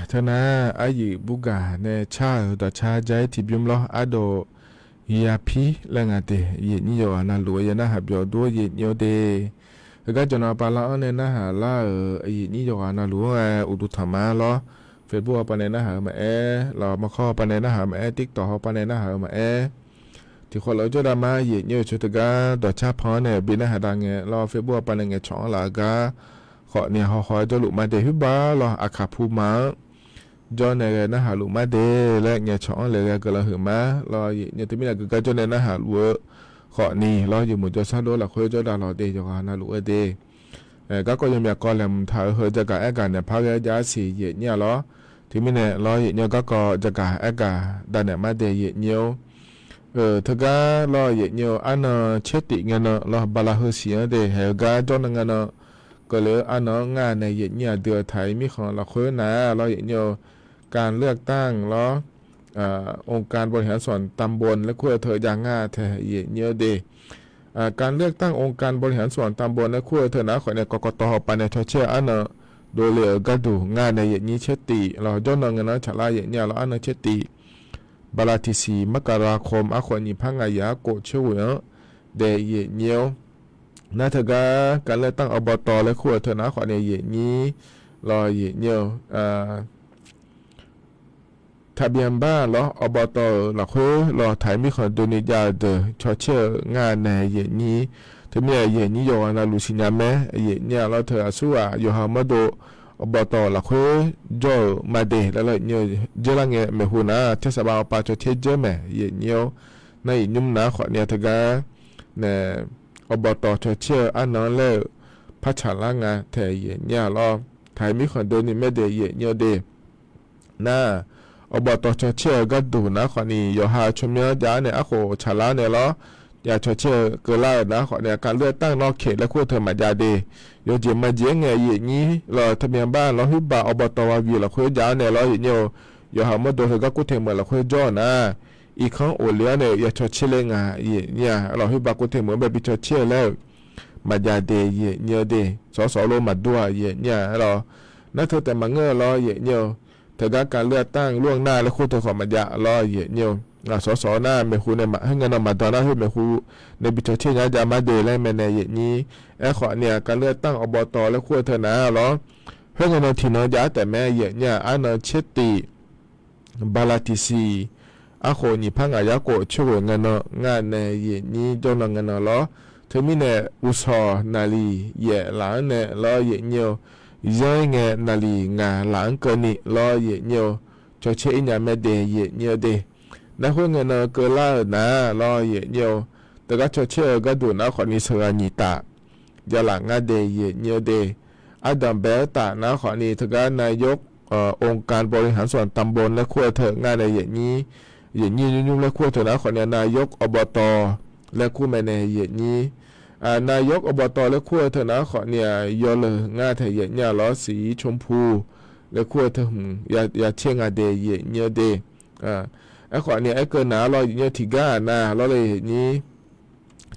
เท่านั้นอายุบุกาในชาต่อชาใจที่บิมล้ออาโดยาพีและงาเตเย็นนี่อยู่นะหลวยนะหับยอด้วยเย็นอยู่เดก็จะนอปาลาเนี่ยนะหาล่าเย็นนี่อยู่นะหลวยอุดุธรรมะล้อเฟซบุ๊กปนนะหามาเรามาข้อปนนะหามาติ๊กต็อกปนนะหามาที่คนเราจะได้มาเย็นอยู่ชุดกาต่อชาพอเนี่ยบินนะหาดังเงี้ยเราเฟซบุ๊กปนเงี้ยช่องละกาขอเนี่ยหอยจะลุมาเดฮิบาเราอาคาพูมาจอเนี่ยนะหาลุมาเดและเนี่ยช่องเลยก็เราหือมาเราเนี่ยที่มีอะไรก็จอเนี่ยนะหาลุขอนี่เราอยู่หมู่จะซาโดละคุยจะได้เราเดจกันนะลุเดก็ยังมีก่อนแล้วถ่ายเฮจะกับกันเนี่ยพักยาสีเย็นเนี่ยล้อที่มีเนี่ยเราเนี่ยก็จะกับกันดันเนี่ยมาเดเย็นเนี่ยถ้าก็เราเย็นเนี่ยอันเช็ดติเงินเราบาลาเฮเสียเดเฮก็จอนเงินก็เลยอันงานในเย็นเนี่ยเดือไทยมีของเราคุยนะเราเย็นเนี่ยการเลือกตั้งแล้วองค์การบริหารส่วนตำบลและขั้วเธออย่างง่าเธอเยอะดีการเลือกตั้งองค์การบริหารส่วนตำบลและขั้วเธอนะขอในกกตปในทเชื่ออันโดยเหลือกระดูงานในเย็นนี้เชติเราย้อนเงินฉลาเย็นเนี่ยเราอันเชติบาลาทิสีมกราคมอขวัญพังอายาโกช่วยเดเย็นเนียวน่าเถอะการเลือกตั้งอบตและขั้วเธอนะขอในเย็นนี้รอเย็นเนียวทะเบียนบ้านล้ออบตหลักเฮ้รอถ่ายมีคนโดนิยาเดชอเชื่องานในเย็นนี้ถึงแม้เย็นนี้ยอนาลูซินาแม่เย็นเนี่ยเราเธอสู้อ่ะอยู่ฮามาโดอบตหลักเฮ้จอมาเดแล้วเลยเนี่ยเจรังเงเมหุนาเทศบาลปาจเทเจแม่เย็นเนี่ยในนุ่มหนาขอเนี่ยทกาเนี่ยอบตชอเชื่ออันนั้นเลยพัชรางาแทเย็นเนี่ยรอถ่ายมีคนโดนิแม่เดเย็นเนี่ยเดน่าอบตชเชื่อก็ดูนะขอนี่ยอหาชมเนื้อยาเนี่ยอะโขชาลาเนี่ยล้ออย่าชเชื่อเกล่านะขอเนี่ยการเลือกตั้งนอกเขตและคู่เธอมายาเดโยเจมาเจียงไงอย่างนี้รอทะเบียนบ้านรอฮิบาอบตวาวีละคุยยาเนี่ยล้ออย่างเดียวยอหามาดูเธอก็กู้เทเหมือนละคุยจ่อนะอีกครั้งโอเลี้ยเนี่ยอย่าชเชื่อเลยไงเนี่ยรอฮิบากู้เทเหมือนแบบชเชื่อแล้วมายาเดเนี่ยเดสโลมาด้วยเนี่ยรอนั่นเธอแต่มาเงอรอเนี่ยเธอการเลือกตั้งล่วงหน้าและคู่เธอขอมายารอเย็นเนียวสหน้าเมคูในมาให้เงินมาตอนนั้นให้เมคูในบิชเชียนยามาเดและแมในเย็นนี้ขอเนี่ยการเลือกตั้งอบตและคู่เธอนะรอให้เงินทีนยาแต่แม่เย็นเนี่ยอันเชติบาลาติซีอาโคนิพังอายาโกช่วยเงินงานในเย็นนี้จนเงินรอเธอมีเนี่ยอุศนาลีเย่หลังเนี่ยรอเย็นเนียวยังไงนาลีงาหลังกันนี่รอเย็นเนียวจะเชื่อเนี่ยไม่เดเย็นเนียวเดนักหัวเงินเกล่านะรอเย็นเนียวแต่ก็จะเชื่อก็ดูนะขอนี้สระนิตาจะหลังงาเดเย็นเนียวเดอดัมเบลตานะขอนี้ถึงการนายกองค์การบริหารส่วนตำบลและขั้วเถอะงานในเย็นนี้ยุ่งและขั้วเถอะนะขอเนี่ยนายกอบตและคู่แม่ในเย็นนี้นายกอบตและขั้วเธอนะขอเนี่ยยอเลยง่าเธอเย็นเนี่ยล้อสีชมพูและขั้วเธออย่าเชี่ยงเดเย็นเนี่ยเดไอ้ขอเนี่ยไอ้เกินหนาล้อเนี่ยทิก้านาล้อเลยนี้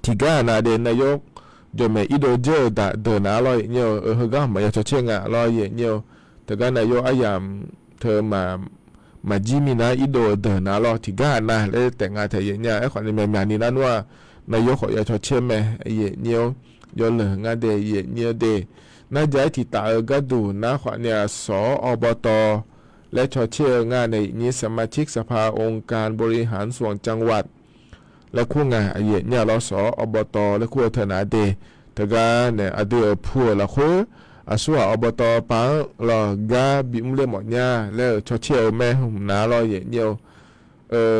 ทิก้านาเดนายกจนแม่อีโดเจอดาเดินหนาล้อเนี่ยเฮก็มาอย่าเชี่ยงล้อเย็นเนี่ยแต่ก็นายกอายามเธอมาจิมินาอีโดเดินหนาล้อทิก้านาแล้วแต่งงานเธอเย็นเนี่ยไอ้ขอเนี่ยแม่นี่นั่นว่านายกขอยาชดเชื่อแม่เย็นเนียวยอเหลืองาเดเย็นเนียวเดน่าจะที่ตาก็ดูนะขอเนี่ยสอบตและชดเชื่องานในนี้สมาชิกสภาองค์การบริหารส่วนจังหวัดและคู่งานเย็นเนี่ยเราสอบตและคู่เถนาเดแต่ก็เนี่ยอดีตผู้ละคู่ส่วนอบตปังเรากาบิมเล่หมดเนี่ยแล้วชดเชื่อแม่หุ่มนาเราเย็นเนียว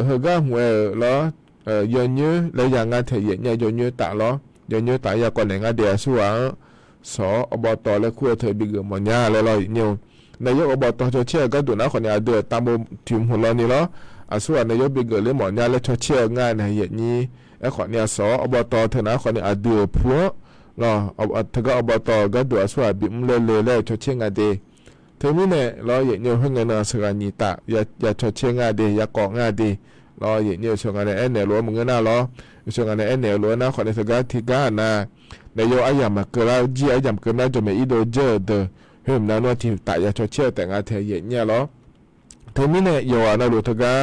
เฮก็หัวเราย้อนเยอะและอย่างงานเถียนเนี่ยย้อนเยอะตาล้อย้อนเยอะตายากว่าในงานเดียส่วนสอบตและคู่เธอบิกมันยาแล้วเราเนี่ยนายกอบตชดเชื่อก็ดูนะคนเนี่ยเดือดตามบุทีมหัวเรานี่ล้อส่วนนายกบิกเลยหมอนยาและชดเชื่องานในเย็นนี้ไอ้คนเนี่ยสอบตเธอนะคนเนี่ยเดือดพัวเราเธอก็อบตก็ดูส่วนบิมเลยชดเชื่องานเดเธอมีเนี่ยเราเย็นเนี่ยเพิ่งเงินสกัดนิตาอย่าชดเชื่องานเดอย่าเกาะงานเดรอเย็นเนี่ยช่วงนั้นเนี่ยรัวมึงก็น่ารอช่วงนั้นเนี่ยรัวนะขอในสกัดที่ก้านะนายกอายามเกล้าจีอายามเกล้าจะไม่อีโดเจอเด เฮิมนานว่าที่ตายาชเชี่ยวแต่งาเทเยเนี่ยหรอเธอมีเนี่ยโยอานาลูทกา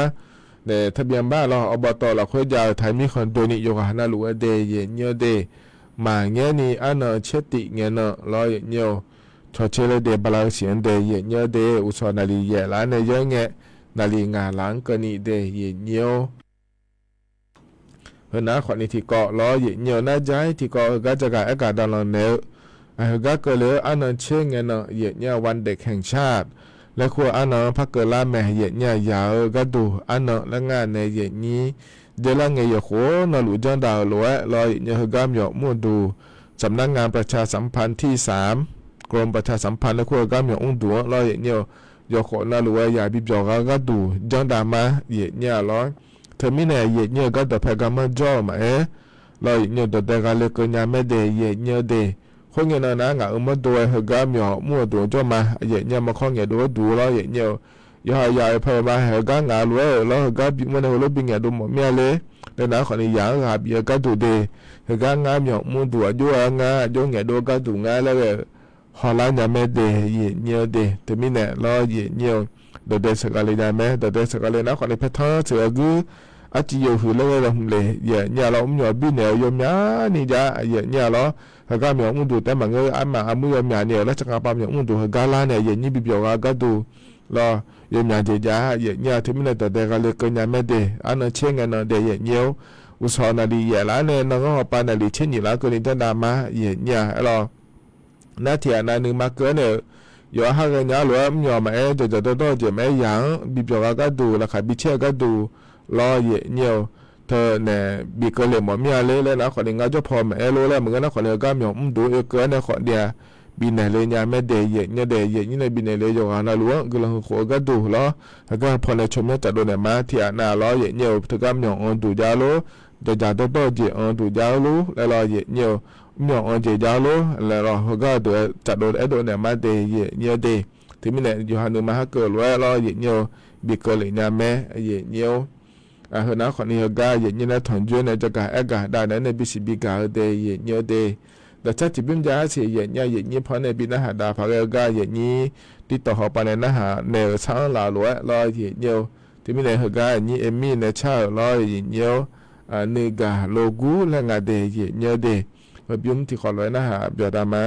เนี่ยทะเบียนบ้านเราอบตเราค่อยยาวไทยมีคนตัวนี้โยอานาลูเดเยเนี่ยเดมาเงี้ยนี่อันเนเชติเงี้ยเนาะรอเยเนี่ยชอเชลเดบาลาเสียนเดเยเนี่ยเดอุศนาลีเยล้านในเยอะเงี้ยนาลีงาล้างกนีเดเยเนี่ยเฮ้ยนะขวัญนี่ที่เกาะล้อเยเนี่ยน่าใจที่เกาะก็จะการอากาศดอนเนอก็เกิดเลยอันนั้นเชื่อเงี้ยเนาะเยเนี่ยวันเด็กแห่งชาติและครัวอันนั้นพักเกิดล่าแม่เยเนี่ยยาวก็ดูอันนั้นและงานในเยนี้เดี๋ยวละเงยโขนหลุจันดาวล้วยลอยเยอะกามหยอกมั่วดูสำนักงานประชาสัมพันธ์ที่3กรมประชาสัมพันธ์และครัวกามหยอกอุ้งดัวลอยเยอะยโขนหลุวยยาบิบหยอกก็ดูจันดามาเยเนี่ยร้อยเธอไม่แน่เยเนี่ยก็ตัวแพกามาจ่อมาลอยเยอะตัวแต่กันเลยก็ยังไม่เดเยเนี่ยเดคนเงี้ยนะงาอุ้มตัวเฮกามหยอกมั่วดูจ่อมาเยเนี่ยมาข้องเงี้ยดูลอยเยเนี่ยยาพอมาเฮกางาลวยแล้วเฮกาบิมันเฮลบิงเงดูหมดเมียเลยแต่นะคนนี้อย่างหาบีก็ดูเดเฮกางาหยอกมูดูจัวงาจัวเงดูก็ดูงาแล้วฮอลล์ยังไม่เดเยเนี่ยเดแต่ไม่แน่รอเยเนี่ยเดสกัลเลยยังไม่เดสกัลเลยนะคนนี้เพทเสือกูอาจิโยหูเลยเราเลยเยเนี่ยเราหยอกบินเนี่ยยมยานี่จ้าเยเนี่ยเราเฮกาหยอกมูดูแต่บางเงยอันมามือยมยาเนี่ยแล้วจะกลับมาหยอกมูดูเฮกาลาเนี่ยเยนี่บิบยอกก็ดูรอยมยาเดียเยเนี่ยที่ไม่ได้แต่กันเลยก็ยังไม่เดอันนั้นเชื่อเงินเดเยเนี่ยอุศนาลีเยล้านเนี่ยน้องก็ปานาลีเช่นนี้แล้วก็นี่จะดามาเยเนี่ยรอนาทีอันนึงมาเกินเนี่ยยอหากันยาหลวมยอมาจะตัวจะไม่ยังบิบยอกก็ดูแล้วขายบิเช่ก็ดูรอเยเนี่ยเธอเนี่ยบิก็เลยหมอเมียเลยนะขอเลี้ยงก็จะพอแม่รู้แล้วเหมือนกันนะขอเลี้ยงก็มีดูเกินเนี่ยขอเดียบินไหนเลยเนี่ยไม่เดยเนี่ยเดยนี่ในบินไหนเลยโยกนาล้วงก็เลยขอก็ดูแล้วแล้วก็พอในชมเนี่ยจัดโดนมาที่อ่ะนาล้อเนี่ยเธอก็มีองดูยาโลเดี๋ยวจะตัวเจดูยาโลแล้วล้อเนี่ยมีองเจยาโลแล้วล้อก็เดี๋ยวจัดโดนโดนมาเดยเนี่ยเดยที่มีเนี่ยอยู่หันมาฮักเกิดล้อเนี่ยบิก็เลยเนี่ยแม่เนี่ยเฮนะคนนี้ก็เนี่ยนะถอนจุนในจะการอากาศได้ในบิสิบิกาเดยเนี่ยเดยแต่ถ้าจิบบิ้มจะเสียเนี่ยพอในบินอาหารดาพากก็เนี่ยติดต่อหอปานในอาหารเนื้อช้างลาล้วยลอยเนี่ยที่มีในหอกาเนี่ยเอมี่ในชาลอยเนี่ยเนื้อกาโลกูและงาเดยเนี่ยเดยแบบยุ่มที่ขอลอยนะฮะเบียดามา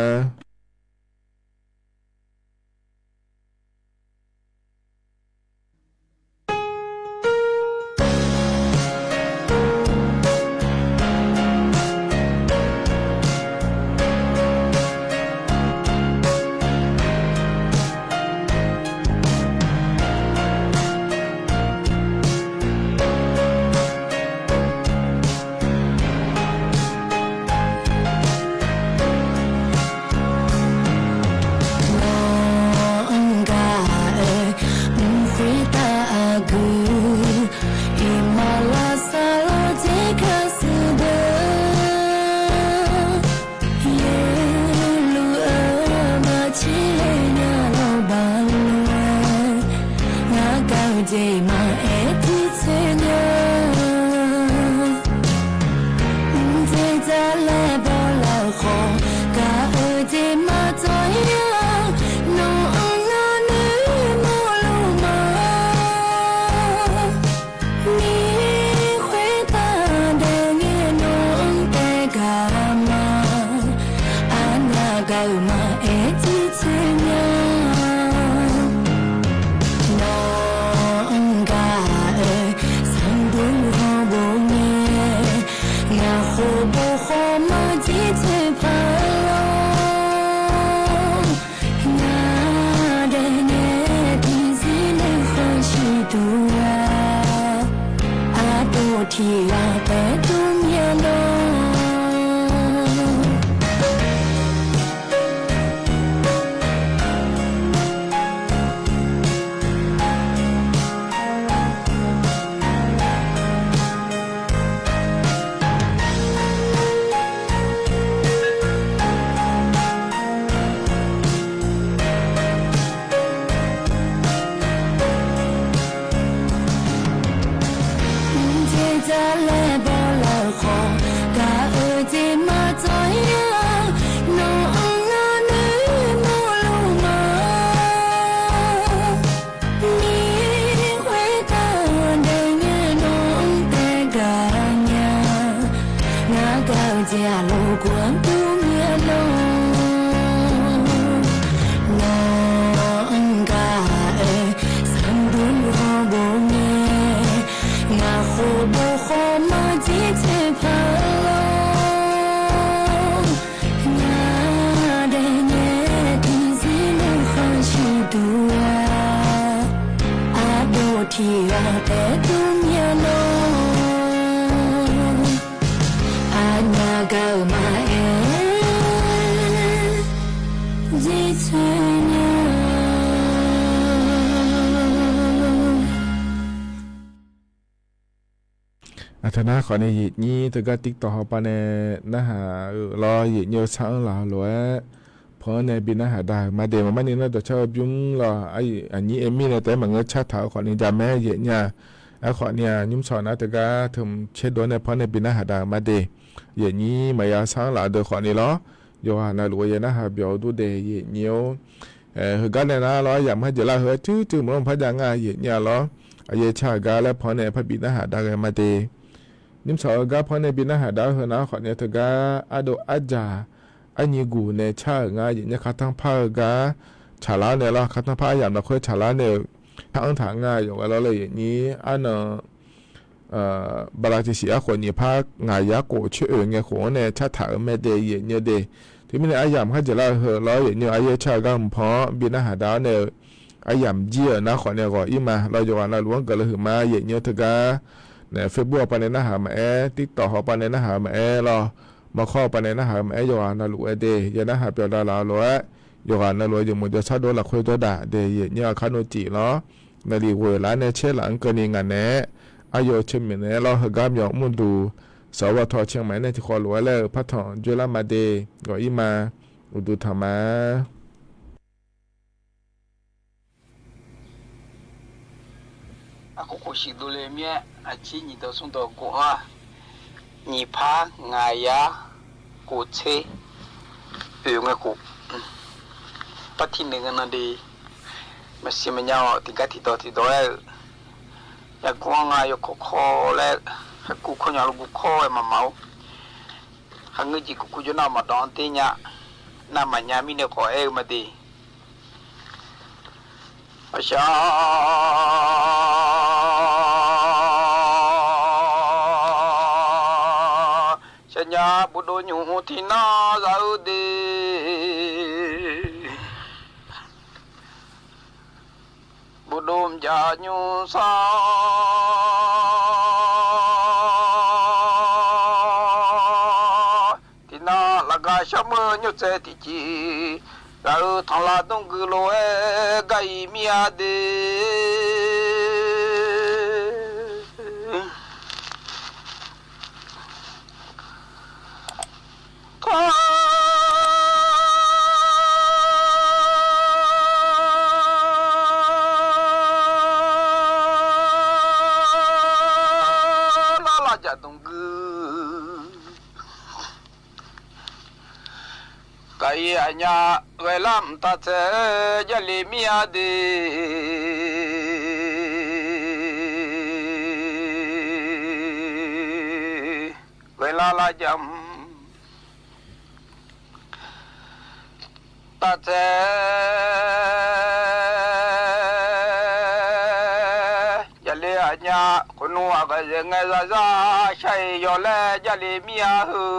ที่ว่าแต่ตุ้มยาโล จะ ธนาขอในยีนี้ตัวก็ติ๊กต่อเขาไปในนะฮะรอยีเยอะช้างหล่อหลวยเพราะในบินนะฮะได้มาเดี๋ยวมันนี่นะตัวชอบยุ่งรอไอ้อันนี้เอมี่เนี่ยแต่มันก็ชาติเท้าขอในจาแม่ยีเนี่ยไอ้ขอเนี่ยยุ่งสอนนะตัวก็ถึงเช็ดด้วยในเพราะในบินนะฮะได้มาเดี๋ยวยีนี้มายาช้างหล่อเดี๋ยวขอนี่ล้อโยฮานาหลวยนะฮะเบียวดูเดี๋ยวยีเนี้ยคือกันเนี่ยนะล้ออย่างให้เจริญเฮ้ยจื้อมันพยางายีเนี่ยล้อไอ้ชาการแล้วเพราะในพระบินนะฮะได้มาเดี๋ยวนิมสาวกาพอในบินหาดาวเหนะขอเนี่ยทกาอโดอาจาอันนี้กูในชาง่ายเนี่ยคัดทั้งผ้ากาฉลาเนี่ยละคัดทั้งผ้าอย่างเราเคยฉลาเนี่ยทั้งทางง่ายอย่างเราเลยอย่างนี้อันบาราจิเสียคนนี้ผ้างายยาโกชื่อเงี้ยของเนี่ยชาถาไม่ได้อย่างเนี่ยเดที่มีอายามเขาจะเล่าเหรอเราอย่างเนี่ยอายชากามพอบินหาดาวเนี่ยอายามเจียนะขอเนี่ยก็อีมาเราจะว่าเราล้วนกันเลยมาอย่างเนี่ยทกาเนี่ยเฟซบุ๊กไปในหน้าหามาติ๊กต่อเขาไปในหน้าหามารอมาข้อไปในหน้าหามาอยู่นาลูเดย์ยันหน้าหาเปียดาลาล้วนอยู่นาลูอยู่มุดจะชาโดนหลักคุยตัวด่าเดย์เนี่ยคานุจิล้อนาลีเวลาเนี่ยเชื่อหลังเกินงานเนี่ยอายุเชื่อเหมือนเนี่ยเราหกามยองมุนดูสวัสดิ์เชียงใหม่เนี่ยที่ขอล้วนเลยพัฒน์จุฬามาเดย์ก็อีมาอุดุธรรมะaku kusi dole mie aci ni do sung do ko ha ni pha ngaya ko che yu nga ko pati ne nga di masih menyao tiga ti do ya ko nga yo ko le ku ko nya lu ko e ma mau hang ji ku jo na ma don ti nya na ma nya mi ne ko e ma di asha nhà bồ đô nhung thì na giàu đi bồ đô già nhung sa thì na là gà sắm mơ nhung xe thì chỉ là thằng là đông cứ lối gầy mía đi cái nhà người làm ta sẽ gia li mía đi người la chậm ta sẽ gia li nhà con nuôi cái ngày ra chạy vô lẽ gia li mía hư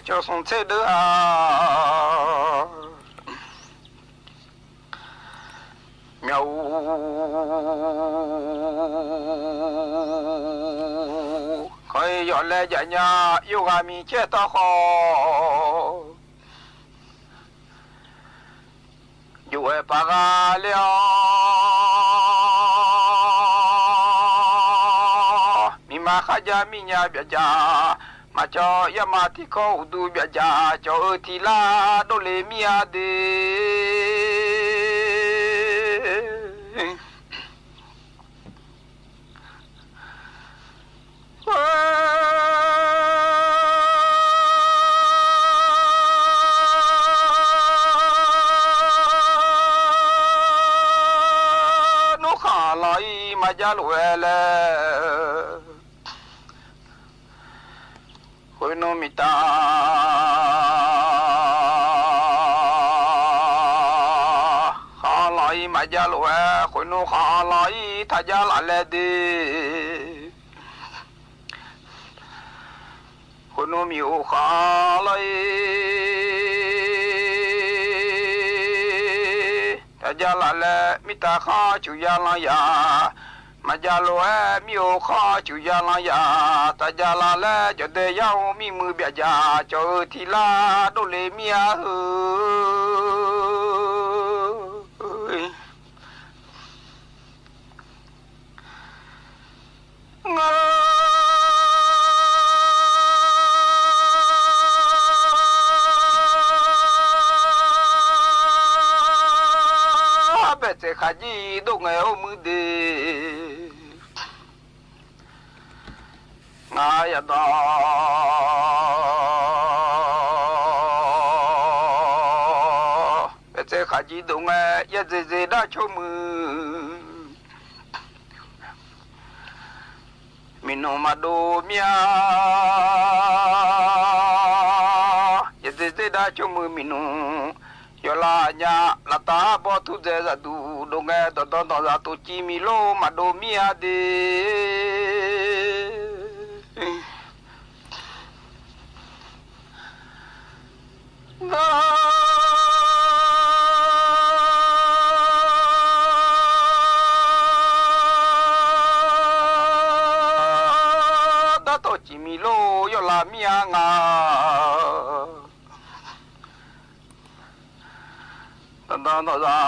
cho xong thế nữa mèo coi dọn lên nhà nhà yêu gà mi chết ta khó yêu em ba gà liao mi ma khá gia mi nhà bia gia mà cho ya mà thì có du bia gia cho thì la đô lê mía đi nó khá lại mà gia lùe lệ khối nó mi ta khá lại mà gia lùe khối nó khá lại thà gia lại lệ đi khối nó mi u khá lại thà gia lại lệ mi ta khá chủ gia lại ya mà già lúa miêu khó chịu già la ya ta già la lẽ cho để nhau mi mưa bịa già cho thì la đô lệ mía sẽ khai gì đâu ngày hôm mưa đi ngài ya đó sẽ khai gì đâu ngày ya dễ đã cho mưa mình mà đồ mía ya dễ đã cho mưa mình yo la nya la ta bo tu je za du do nge do za tu chi mi lo ma do mi a de da to chi mi lo yo la mi a nga đó nó ra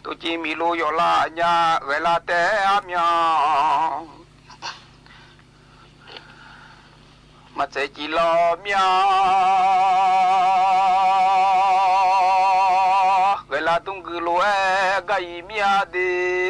tôi chỉ mi lu yo la nhà về la té am nhà mà sẽ chỉ lo mía về la tung cứ lu gai mía đi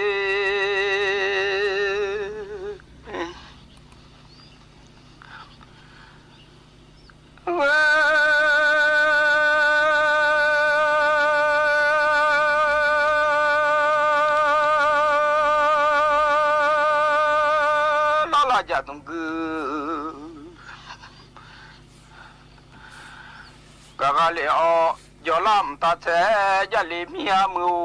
cha tung cứ cả cái lẽ giờ làm ta sẽ gia lì mía mưu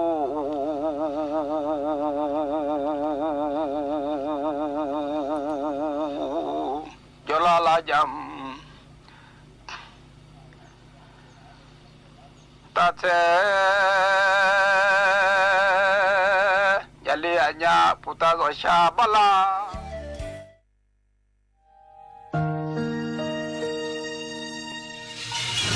giờ la jam ta sẽ gia lì nhà puta rồi sa bala